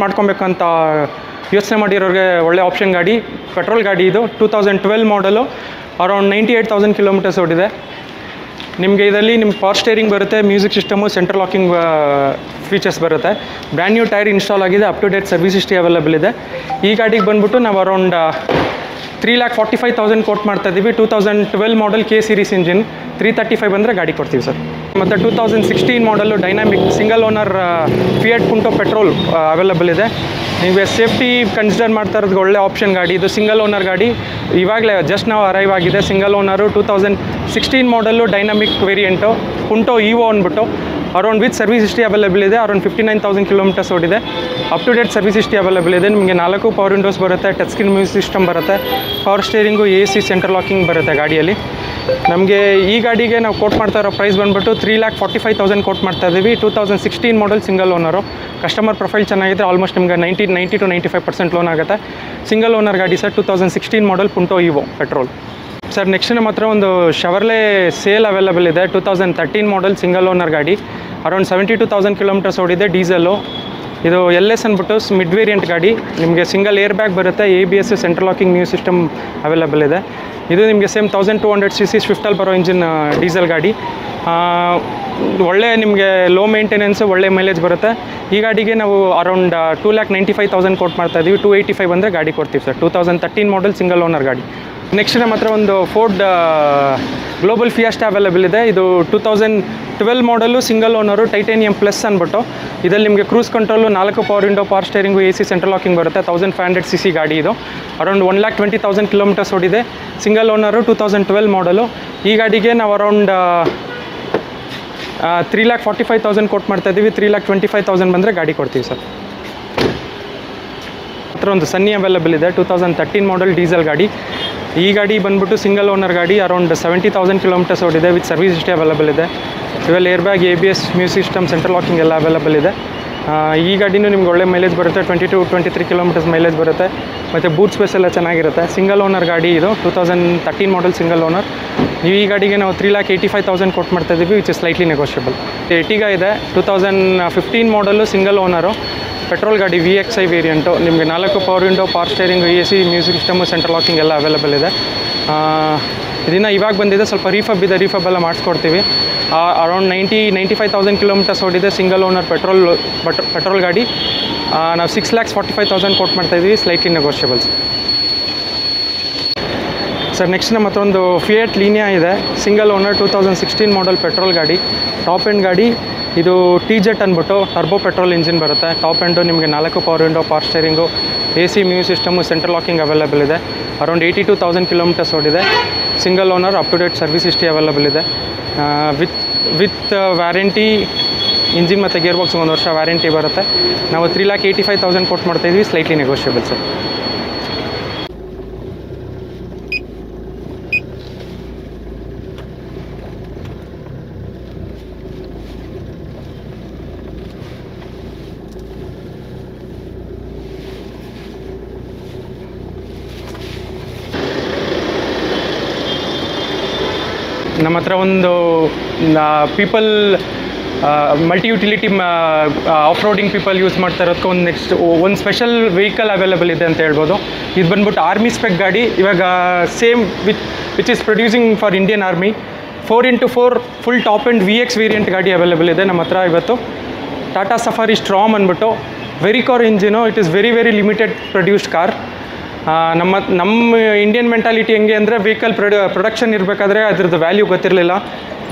[SPEAKER 1] ಮಾಡ್ಕೊಬೇಕಂತ ಯೋಚನೆ ಮಾಡಿರೋರಿಗೆ ಒಳ್ಳೆ ಆಪ್ಷನ್ ಗಾಡಿ. ಪೆಟ್ರೋಲ್ ಗಾಡಿ ಇದು 2012 ಮಾಡಲು ಅರೌಂಡ್ 98,000 ಕಿಲೋಮೀಟರ್ಸ್ ಓಡಿದೆ. ನಿಮಗೆ ಇದರಲ್ಲಿ ನಿಮ್ಮ ಪವರ್ ಸ್ಟೇರಿಂಗ್ ಬರುತ್ತೆ, music system, central locking features ಬರುತ್ತೆ. ಬ್ರ್ಯಾಂಡ್ ನ್ಯೂ ಟೈರ್ ಇನ್ಸ್ಟಾಲ್ ಆಗಿದೆ, up to date service history available ಇದೆ. ಈ ಗಾಡಿಗೆ ಬಂದ್ಬಿಟ್ಟು ನಾವು ಅರೌಂಡ್ 3,45,000 ಕೋಟ್ ಮಾಡ್ತಾ ಇದ್ದೀವಿ. 2012 ಮಾಡಲ್ K ಸೀರೀಸ್ ಇಂಜಿನ್, 335 ಬಂದರೆ ಗಾಡಿ ಕೊಡ್ತೀವಿ ಸರ್. ಮತ್ತು 2016 ಮಾಡಲು dynamic single owner fiat ಪುಂಟೋ petrol available ಇದೆ. ನೀವು ಸೇಫ್ಟಿ ಕನ್ಸಿಡರ್ ಮಾಡ್ತಾ ಇರೋದು ಒಳ್ಳೆ ಆಪ್ಷನ್ ಗಾಡಿ ಇದು. ಸಿಂಗಲ್ ಓನರ್ ಗಾಡಿ, ಇವಾಗಲೇ ಜಸ್ಟ್ ನಾವು ಅರೈವ್ ಆಗಿದೆ. ಸಿಂಗಲ್ ಓನರು 2016 ಮಾಡಲು ಡೈನಾಮಿಕ್ ವೇರಿಯಂಟು ಪುಂಟೋ ಇವೋ ಅಂದ್ಬಿಟ್ಟು around with service history available ಇದೆ. ಅರೌಂಡ್ 59,000 ಕಿಲೋಮೀಟರ್ಸ್ ಓಡಿದೆ. Up to date service history available ಇದೆ. ನಿಮಗೆ 4 ಪವರ್ ವಿಂಡೋಸ್ ಬರುತ್ತೆ, ಟಚ್ ಸ್ಕ್ರೀನ್ ಮ್ಯೂಸಿಕ್ ಸಿಸ್ಟಮ್ ಬರುತ್ತೆ, power steering, AC, central locking ಬರುತ್ತೆ ಗಾಡಿಯಲ್ಲಿ. ನಮಗೆ ಈ ಗಾಡಿಗೆ ನಾವು ಕೋಟ್ ಮಾಡ್ತಾ ಇರೋ ಪ್ರೈಸ್ ಬಂದುಬಿಟ್ಟು 3,45,000 ಕೋಟ್ ಮಾಡ್ತಾ ಇದ್ದೀವಿ. 2016 ಮಾಡಲ್ ಸಿಂಗಲ್ ಓನರು. ಕಸ್ಟಮರ್ ಪ್ರೊಫೈಲ್ ಚೆನ್ನಾಗಿದ್ದರೆ ಆಲ್ಮೋಸ್ಟ್ ನಿಮಗೆ 90 to 95% ಲೋನ್ ಆಗುತ್ತೆ. ಸಿಂಗಲ್ ಓನರ್ ಗಾಡಿ ಸರ್. 2016 ಮಾಡಲ್ ಪುಂಟೋ ಇವೋ ಪೆಟ್ರೋಲ್. ಸರ್ ನೆಕ್ಸ್ಟ್ ನಮ್ಮ ಹತ್ರ ಒಂದು ಶವರ್ಲೆ ಸೇಲ್ ಅವೈಲೇಬಲ್ ಇದೆ. 2013 ಮಾಡಲ್ ಸಿಂಗಲ್ ಓನರ್ ಗಾಡಿ, ಅರೌಂಡ್ 72,000 ಕಿಲೋಮೀಟರ್ಸ್ ಓಡಿದೆ. ಡೀಸೆಲ್ಲು ಇದು LS ಅಂದ್ಬಿಟ್ಟು ಮಿಡ್ ವೇರಿಯಂಟ್ ಗಾಡಿ. ನಿಮಗೆ ಸಿಂಗಲ್ ಏರ್ ಬ್ಯಾಗ್ ಬರುತ್ತೆ, ABS, central locking new system available ಇದೆ. ಇದು ನಿಮಗೆ ಸೇಮ್ 1200 cc ಸ್ವಿಫ್ಟಲ್ಲಿ ಬರೋ ಇಂಜಿನ್ ಡೀಸೆಲ್ ಗಾಡಿ. ಒಳ್ಳೆ ನಿಮಗೆ ಲೋ ಮೇಂಟೆನೆನ್ಸು, ಒಳ್ಳೆ ಮೈಲೇಜ್ ಬರುತ್ತೆ. ಈ ಗಾಡಿಗೆ ನಾವು ಅರೌಂಡ್ 2,95,000 ಕೋಟ್ ಮಾಡ್ತಾ ಇದ್ದೀವಿ. 285 ಬಂದರೆ ಗಾಡಿ ಕೊಡ್ತೀವಿ ಸರ್. 2013 ಮಾಡಲ್ ಸಿಂಗಲ್ ಓನರ್ ಗಾಡಿ. ನೆಕ್ಸ್ಟ್ ನಮ್ಮ ಹತ್ರ ಒಂದು ಫೋರ್ಡ್ ಗ್ಲೋಬಲ್ ಫಿಯಾಸ್ಟಾ ಅವೈಲೇಬಲ್ ಇದೆ. ಇದು 2012 ಮಾಡಲು ಸಿಂಗಲ್ ಓನರು, ಟೈಟೇನಿಯಂ ಪ್ಲಸ್ ಅಂದ್ಬಿಟ್ಟು. ಇದರಲ್ಲಿ ನಿಮಗೆ cruise control, 4 power window, power steering, AC, central locking ಬರುತ್ತೆ. 1500 cc ಗಾಡಿ ಇದು. ಅರೌಂಡ್ 1,20,000 ಕಿಲೋಮೀಟರ್ಸ್ ಓಡಿದೆ. ಸಿಂಗಲ್ ಓನರು, 2012 ಮಾಡಲು. ಈ ಗಾಡಿಗೆ ನಾವು ಅರೌಂಡ್ 3,45,000 ಕೋಟ್ ಮಾಡ್ತಾ ಇದ್ದೀವಿ. 3,25,000 ಬಂದರೆ ಗಾಡಿ ಕೊಡ್ತೀವಿ ಸರ್. ಹತ್ರ ಒಂದು ಸನ್ನಿ ಅವೈಲೇಬಲ್ ಇದೆ. 2013 ಮಾಡಲ್ ಡೀಸೆಲ್ ಗಾಡಿ. ಈ ಗಾಡಿ ಬಂದ್ಬಿಟ್ಟು ಸಿಂಗಲ್ ಓನರ್ ಗಾಡಿ, ಅರೌಂಡ್ 70,000 ಕಿಲೋಮೀಟರ್ಸ್ ಓಡಿದೆ. ವಿತ್ ಸರ್ವಿಸ್ ಹಿಸ್ಟ್ರಿ ಅವೈಲೇಬಲ್ ಇದೆ. ಇವೆಲ್ಲ air bag, ABS, music system, central locking ಎಲ್ಲ ಅವೈಲೇಬಲ್ ಇದೆ. ಈ ಗಾಡಿನೂ ನಿಮ್ಗೆ ಒಳ್ಳೆ ಮೈಲೇಜ್ ಬರುತ್ತೆ. 20 to 23 ಕಿಲೋಮೀಟರ್ಸ್ ಮೈಲೇಜ್ ಬರುತ್ತೆ. ಮತ್ತು ಬೂಟ್ ಸ್ಪೇಸ್ ಎಲ್ಲ ಚೆನ್ನಾಗಿರುತ್ತೆ. ಸಿಂಗಲ್ ಓನರ್ ಗಾಡಿ ಇದು. 2013 ಮಾಡಲ್ ಸಿಂಗಲ್ ಓನರ್. ಈ ಗಾಡಿಗೆ ನಾವು 3,85,000 ಕೋಟ್ ಮಾಡ್ತಾ ಇದ್ದೀವಿ, ವಿಚ್ ಇಸ್ ಸ್ಲೈಟ್ಲಿ ನೆಗೋಷಿಯಬಲ್. ಎಟಿಗಾ ಇದೆ. 2015 ಮಾಡಲು ಸಿಂಗಲ್ ಓನರು, ಪೆಟ್ರೋಲ್ ಗಾಡಿ, VXI ವೇರಿಯಂಟು. ನಿಮಗೆ 4 power window, power steering, AC, music system, central locking ಎಲ್ಲ ಅವೈಲೇಬಲ್ ಇದೆ. ಇದನ್ನು ಇವಾಗ ಬಂದಿದೆ, ಸ್ವಲ್ಪ ರೀಫಬ್ ಇದೆ, ರೀಫಬ್ ಎಲ್ಲ ಮಾಡಿಸ್ಕೊಡ್ತೀವಿ. ಅರೌಂಡ್ 95,000 ಕಿಲೋಮೀಟರ್ಸ್ ಓಡಿದೆ. ಸಿಂಗಲ್ ಓನರ್ ಪೆಟ್ರೋಲ್ ಗಾಡಿ. ನಾವು 6,45,000 ಕೋಟ್ ಮಾಡ್ತಾಯಿದ್ದೀವಿ, ಸ್ಲೈಟ್ಲಿ ನೆಗೋಷಿಯಬಲ್ಸ್. ಸರ್ ನೆಕ್ಸ್ಟ್ ನಮ್ಮ ಹತ್ರ ಒಂದು ಫಿಯಟ್ ಲೀನಿಯಾ ಇದೆ. ಸಿಂಗಲ್ ಓನರ್, 2016 ಮಾಡಲ್ ಪೆಟ್ರೋಲ್ ಗಾಡಿ, ಟಾಪ್ ಎಂಡ್ ಗಾಡಿ. ಇದು TZ ಅಂದ್ಬಿಟ್ಟು ಟರ್ಬೋ ಪೆಟ್ರೋಲ್ ಇಂಜಿನ್ ಬರುತ್ತೆ. ಟಾಪ್ ಎಂಡು ನಿಮಗೆ 4 power window, power steering, AC, music system, central locking available ಇದೆ. ಅರೌಂಡ್ 82,000 ಕಿಲೋಮೀಟರ್ಸ್ ಓಡಿದೆ. Single owner, up to date service history available ಇದೆ. With warranty, engine ಮತ್ತು gear box 1 ವರ್ಷ warranty ಬರುತ್ತೆ. ನಾವು 3,85,000 coat ಮಾಡ್ತಾಯಿದ್ವಿ, ಸ್ಲೈಟ್ಲಿ ನೆಗೋಷಿಯಬಲ್ ಸರ್. ನಮ್ಮ ಹತ್ರ ಒಂದು people multi utility off roading people use ಮಾಡ್ತಾ ಇರೋದಕ್ಕೆ ಒಂದು ಸ್ಪೆಷಲ್ ವೆಹಿಕಲ್ ಅವೈಲೇಬಲ್ ಇದೆ ಅಂತ ಹೇಳ್ಬೋದು. ಇದು ಬಂದ್ಬಿಟ್ಟು ಆರ್ಮಿ ಸ್ಪೆಕ್ ಗಾಡಿ. ಇವಾಗ same which is producing for Indian army. 4x4 full top end VX variant ಗಾಡಿ ಅವೈಲೇಬಲ್ ಇದೆ ನಮ್ಮ ಹತ್ರ ಇವತ್ತು. ಟಾಟಾ ಸಫಾರಿ ಸ್ಟ್ರಾಮ್ ಅಂದ್ಬಿಟ್ಟು Varicor engine. It is very limited produced car. ನಮ್ಮ ಇಂಡಿಯನ್ ಮೆಂಟಾಲಿಟಿ ಹೆಂಗೆ ಅಂದರೆ ವೆಹಿಕಲ್ ಪ್ರೊಡಕ್ಷನ್ ಇರಬೇಕಾದ್ರೆ ಅದ್ರದ್ದು ವ್ಯಾಲ್ಯೂ ಗೊತ್ತಿರಲಿಲ್ಲ.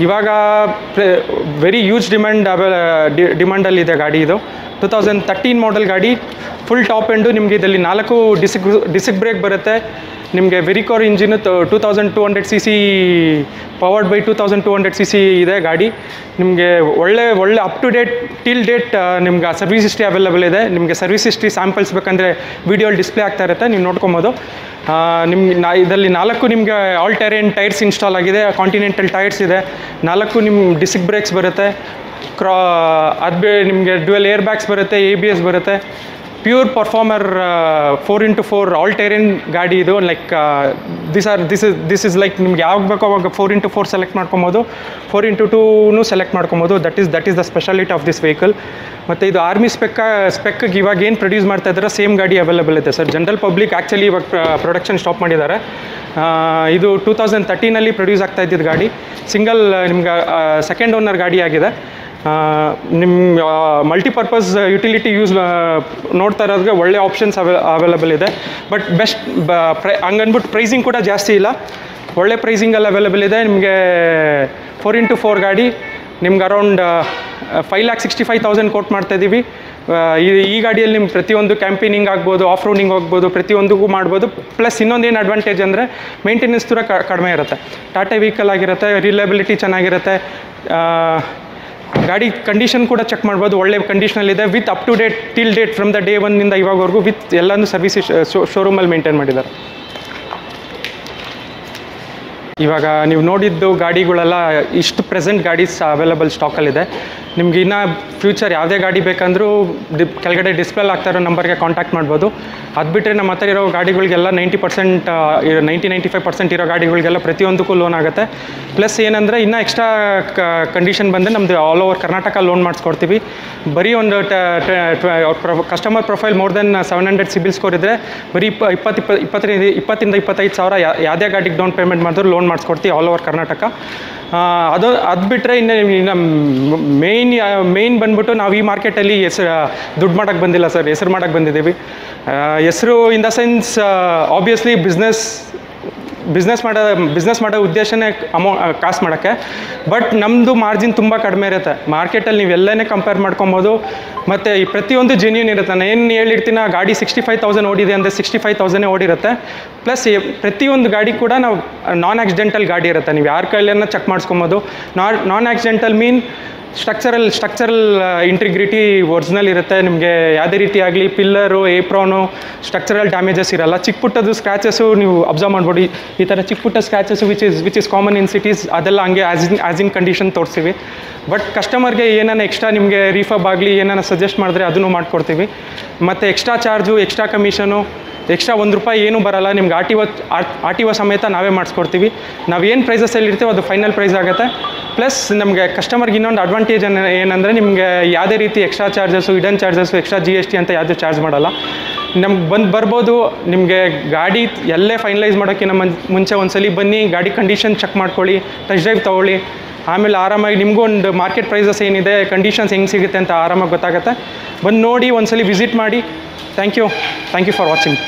[SPEAKER 1] ಇವಾಗ ವೆರಿ ಹ್ಯೂಜ್ ಡಿಮ್ಯಾಂಡಲ್ಲಿದೆ ಗಾಡಿ ಇದು. 2013 ಮಾಡಲ್ ಗಾಡಿ, ಫುಲ್ ಟಾಪ್ ಎಂಡು. ನಿಮಗೆ ಇದರಲ್ಲಿ 4 ಡಿಸ್ಕ್ ಬ್ರೇಕ್ ಬರುತ್ತೆ. ನಿಮಗೆ Varicor engine 2200 cc powered by 2200 cc ಇದೆ ಗಾಡಿ. ನಿಮಗೆ ಒಳ್ಳೆ up to date till date ನಿಮ್ಗೆ ಸರ್ವಿಸ್ ಹಿಸ್ಟ್ರಿ ಅವೈಲೇಬಲ್ ಇದೆ. ನಿಮಗೆ ಸರ್ವಿಸ್ ಹಿಸ್ಟ್ರಿ ಸ್ಯಾಂಪಲ್ಸ್ ಬೇಕಂದರೆ ವಿಡಿಯೋಲ್ಲಿ ಡಿಸ್ಪ್ಲೇ ಆಗ್ತಾ ಇರುತ್ತೆ, ನೀವು ನೋಡ್ಕೊಬೋದು. ಇದರಲ್ಲಿ 4 ನಿಮಗೆ ಆಲ್ ಟೆರೇನ್ ಟೈರ್ಸ್ ಇನ್ಸ್ಟಾಲ್ ಆಗಿದೆ. ಕಾಂಟಿನೆಂಟಲ್ ಟೈರ್ಸ್ ಇದೆ. 4 ನಿಮ್ಮ ಡಿಸ್ಕ್ ಬ್ರೇಕ್ಸ್ ಬರುತ್ತೆ. ಅದು ನಿಮಗೆ ಡ್ಯುಯಲ್ ಏರ್ ಬ್ಯಾಗ್ಸ್ ಬರುತ್ತೆ, ABS ಬರುತ್ತೆ. Pure performer 4x4 all terrain ಗಾಡಿ ಇದು. ಲೈಕ್ ದಿಸ್ ಇಸ್ ಲೈಕ್ ನಿಮ್ಗೆ ಯಾವಾಗ ಬೇಕೋ ಅವಾಗ 4x4 ಸೆಲೆಕ್ಟ್ ಮಾಡ್ಕೊಬೋದು, 4x2 ಸೆಲೆಕ್ಟ್ ಮಾಡ್ಕೊಬೋದು. That is the speciality of this vehicle. ಮತ್ತು ಇದು ಆರ್ಮಿ ಸ್ಪೆಕ್ಗೆ ಇವಾಗ ಏನು ಪ್ರೊಡ್ಯೂಸ್ ಮಾಡ್ತಾ ಇದ್ದಾರೆ ಸೇಮ್ ಗಾಡಿ ಅವೈಲೇಬಲ್ ಇದೆ ಸರ್. ಜನರಲ್ ಪಬ್ಲಿಕ್ ಆ್ಯಕ್ಚುಲಿ ಇವಾಗ ಪ್ರೊಡಕ್ಷನ್ ಸ್ಟಾಪ್ ಮಾಡಿದ್ದಾರೆ. ಇದು 2013 ಪ್ರೊಡ್ಯೂಸ್ ಆಗ್ತಾ ಇದ್ದಿದ್ದು ಗಾಡಿ. ಸಿಂಗಲ್ ನಿಮ್ಗೆ ಸೆಕೆಂಡ್ ಓನರ್ ಗಾಡಿ ಆಗಿದೆ. ನಿಮ್ಮ ಮಲ್ಟಿಪರ್ಪಸ್ ಯುಟಿಲಿಟಿ ಯೂಸ್ ನೋಡ್ತಾ ಇರೋದಕ್ಕೆ ಒಳ್ಳೆ ಆಪ್ಷನ್ಸ್ ಅವೈಲೇಬಲ್ ಇದೆ. ಬಟ್ ಬೆಸ್ಟ್ ಹಂಗನ್ಬಿಟ್ಟು ಪ್ರೈಸಿಂಗ್ ಕೂಡ ಜಾಸ್ತಿ ಇಲ್ಲ, ಒಳ್ಳೆ ಪ್ರೈಸಿಂಗಲ್ಲಿ ಅವೈಲೇಬಲ್ ಇದೆ. ನಿಮಗೆ 4x4 ಗಾಡಿ ನಿಮ್ಗೆ ಅರೌಂಡ್ 5,65,000 ಕೋಟ್ ಮಾಡ್ತಾಯಿದ್ದೀವಿ. ಈ ಗಾಡಿಯಲ್ಲಿ ನಿಮ್ಗೆ ಪ್ರತಿಯೊಂದು ಕ್ಯಾಂಪೇನಿಂಗ್ ಆಗ್ಬೋದು, ಆಫ್ ರೋಡಿಂಗ್ ಹೋಗ್ಬೋದು, ಪ್ರತಿಯೊಂದಕ್ಕೂ ಮಾಡ್ಬೋದು. ಪ್ಲಸ್ ಇನ್ನೊಂದೇನು ಅಡ್ವಾಂಟೇಜ್ ಅಂದರೆ ಮೇಂಟೆನೆನ್ಸ್ ದೂರ ಕಡಿಮೆ ಇರುತ್ತೆ. ಟಾಟಾ ವೆಹಿಕಲ್ ಆಗಿರುತ್ತೆ, ರಿಲಯಬಿಲಿಟಿ ಚೆನ್ನಾಗಿರುತ್ತೆ. ಗಾಡಿ ಕಂಡೀಷನ್ ಕೂಡ ಚೆಕ್ ಮಾಡ್ಬೋದು, ಒಳ್ಳೆ ಕಂಡೀಷನಲ್ಲಿದೆ. With up to date till date from the day 1 ಇವಾಗವರೆಗೂ ವಿತ್ ಎಲ್ಲನೂ ಸರ್ವಿಸ್ ಶೋರೂಮಲ್ಲಿ ಮೇಂಟೈನ್ ಮಾಡಿದ್ದಾರೆ. ಇವಾಗ ನೀವು ನೋಡಿದ್ದು ಗಾಡಿಗಳೆಲ್ಲ ಇಷ್ಟು ಪ್ರೆಸೆಂಟ್ ಗಾಡೀಸ್ ಅವೈಲೇಬಲ್ ಸ್ಟಾಕಲ್ಲಿದೆ. ನಿಮ್ಗೆ ಇನ್ನೂ ಫ್ಯೂಚರ್ ಯಾವುದೇ ಗಾಡಿ ಬೇಕಂದ್ರೂ ಕೆಳಗಡೆ ಡಿಸ್ಪ್ಲೇಲಿ ಆಗ್ತಾ ಇರೋ ನಂಬರ್ಗೆ ಕಾಂಟ್ಯಾಕ್ಟ್ ಮಾಡ್ಬೋದು. ಅದು ಬಿಟ್ಟರೆ ನಮ್ಮ ಹತ್ರ ಇರೋ ಗಾಡಿಗಳಿಗೆಲ್ಲ 90-95% ಇರೋ ಗಾಡಿಗಳಿಗೆಲ್ಲ ಪ್ರತಿಯೊಂದಕ್ಕೂ ಲೋನ್ ಆಗುತ್ತೆ. ಪ್ಲಸ್ ಏನಂದರೆ ಇನ್ನೂ ಎಕ್ಸ್ಟ್ರಾ ಕಂಡೀಷನ್ ಬಂದರೆ ನಮ್ಮದು ಆಲ್ ಓವರ್ ಕರ್ನಾಟಕ ಲೋನ್ ಮಾಡಿಸ್ಕೊಡ್ತೀವಿ. ಬರೀ ಒಂದು customer profile more than 700 CIBIL score ಇದ್ದರೆ ಬರೀ 20-25 ಸಾವಿರ ಯಾವುದೇ ಗಾಡಿಗೆ ಡೌನ್ ಪೇಮೆಂಟ್ ಮಾಡಿದ್ರು ಲೋನ್ ಮಾಡಿಸ್ಕೊಡ್ತೀವಿ ಆಲ್ ಓವರ್ ಕರ್ನಾಟಕ. ಅದು ಬಿಟ್ಟರೆ ಇನ್ನು ಮೇಯ್ನ್ ಬಂದ್ಬಿಟ್ಟು ನಾವು ಈ ಮಾರ್ಕೆಟಲ್ಲಿ ದುಡ್ಡು ಮಾಡೋಕ್ಕೆ ಬಂದಿಲ್ಲ ಸರ್, ಹೆಸರು ಮಾಡೋಕ್ಕೆ ಬಂದಿದ್ದೀವಿ. ಹೆಸರು in the sense obviously business ಮಾಡೋ ಉದ್ದೇಶನೇ ಕಾಸು ಮಾಡೋಕ್ಕೆ. ಬಟ್ ನಮ್ಮದು ಮಾರ್ಜಿನ್ ತುಂಬ ಕಡಿಮೆ ಇರುತ್ತೆ. ಮಾರ್ಕೆಟಲ್ಲಿ ನೀವೆಲ್ಲನೇ ಕಂಪೇರ್ ಮಾಡ್ಕೊಬೋದು. ಮತ್ತು ಈ ಪ್ರತಿಯೊಂದು ಜೆನ್ಯೂನ್ ಇರುತ್ತೆ. ನಾನು ಏನು ಹೇಳಿರ್ತೀನಿ, ಗಾಡಿ 65,000 ಓಡಿದೆ ಅಂದರೆ 65,000 ಓಡಿರುತ್ತೆ. ಪ್ಲಸ್ ಪ್ರತಿಯೊಂದು ಗಾಡಿ ಕೂಡ ನಾವು ನಾನ್ ಆಕ್ಸಿಡೆಂಟಲ್ ಗಾಡಿ ಇರುತ್ತೆ. ನೀವು ಯಾರ ಕೈಲೆಲ್ಲ ಚೆಕ್ ಮಾಡಿಸ್ಕೊಬೋದು. ನಾನ್ ಆಕ್ಸಿಡೆಂಟಲ್ ಮೀನ್ ಸ್ಟ್ರಕ್ಚರಲ್ ಇಂಟಿಗ್ರಿಟಿ ಒರಿಜಿನಲ್ ಇರುತ್ತೆ. ನಿಮಗೆ ಯಾವುದೇ ರೀತಿ ಆಗಲಿ ಪಿಲ್ಲರು, ಏಪ್ರಾನು, ಸ್ಟ್ರಕ್ಚರಲ್ ಡ್ಯಾಮೇಜಸ್ ಇರಲ್ಲ. ಚಿಕ್ಕ ಪುಟ್ಟದು ಸ್ಕ್ರ್ಯಾಚಸ್ಸು ನೀವು ಅಬ್ಸರ್ವ್ ಮಾಡ್ಬೋದು. ಈ ಥರ ಚಿಕ್ಕ ಪುಟ್ಟ scratches which is common in cities, ಅದೆಲ್ಲ ಹಂಗೆ ಆ್ಯಸ್ ಇನ್ ಕಂಡೀಷನ್ ತೋರಿಸ್ತೀವಿ. ಬಟ್ ಕಸ್ಟಮರ್ಗೆ ಏನಾನ ಎಕ್ಸ್ಟ್ರಾ ನಿಮಗೆ ರೀಫಬ್ ಆಗಲಿ ಏನಾನ ಸಜೆಸ್ಟ್ ಮಾಡಿದ್ರೆ ಅದನ್ನು ಮಾಡಿಕೊಡ್ತೀವಿ. ಮತ್ತು extra charge, extra commission, extra ₹1 ಏನೂ ಬರೋಲ್ಲ. ನಿಮ್ಗೆ ಆರ್ ಟಿ ಒ ಸಮೇತ ನಾವೇ ಮಾಡಿಸ್ಕೊಡ್ತೀವಿ. ನಾವೇನು ಪ್ರೈಸಸಲ್ಲಿ ಇರ್ತೀವೋ ಅದು ಫೈನಲ್ ಪ್ರೈಸ್ ಆಗುತ್ತೆ. ಪ್ಲಸ್ ನಮಗೆ ಕಸ್ಟಮರ್ಗೆ ಇನ್ನೊಂದು ಅಡ್ವಾಂಟೇಜ್ ಏನಂದರೆ ನಿಮಗೆ ಯಾವುದೇ ರೀತಿ extra charges, hidden charges, extra GST ಅಂತ ಯಾವುದೂ ಚಾರ್ಜ್ ಮಾಡಲ್ಲ. ನಮ್ಗೆ ಬರ್ಬೋದು. ನಿಮಗೆ ಗಾಡಿ ಎಲ್ಲೇ ಫೈನಲೈಸ್ ಮಾಡೋಕ್ಕಿಂತ ಮುಂಚೆ ಒಂದ್ಸಲಿ ಬನ್ನಿ, ಗಾಡಿ ಕಂಡೀಷನ್ ಚೆಕ್ ಮಾಡ್ಕೊಳ್ಳಿ, ಟೆಸ್ಟ್ ಡ್ರೈವ್ ತೊಗೊಳ್ಳಿ. ಆಮೇಲೆ ಆರಾಮಾಗಿ ನಿಮಗೂ ಒಂದು ಮಾರ್ಕೆಟ್ ಪ್ರೈಸಸ್ ಏನಿದೆ, ಕಂಡೀಷನ್ಸ್ ಹೆಂಗೆ ಸಿಗುತ್ತೆ ಅಂತ ಆರಾಮಾಗಿ ಗೊತ್ತಾಗುತ್ತೆ. ಬಂದು ನೋಡಿ, ಒಂದ್ಸಲಿ ವಿಸಿಟ್ ಮಾಡಿ. Thank you for watching.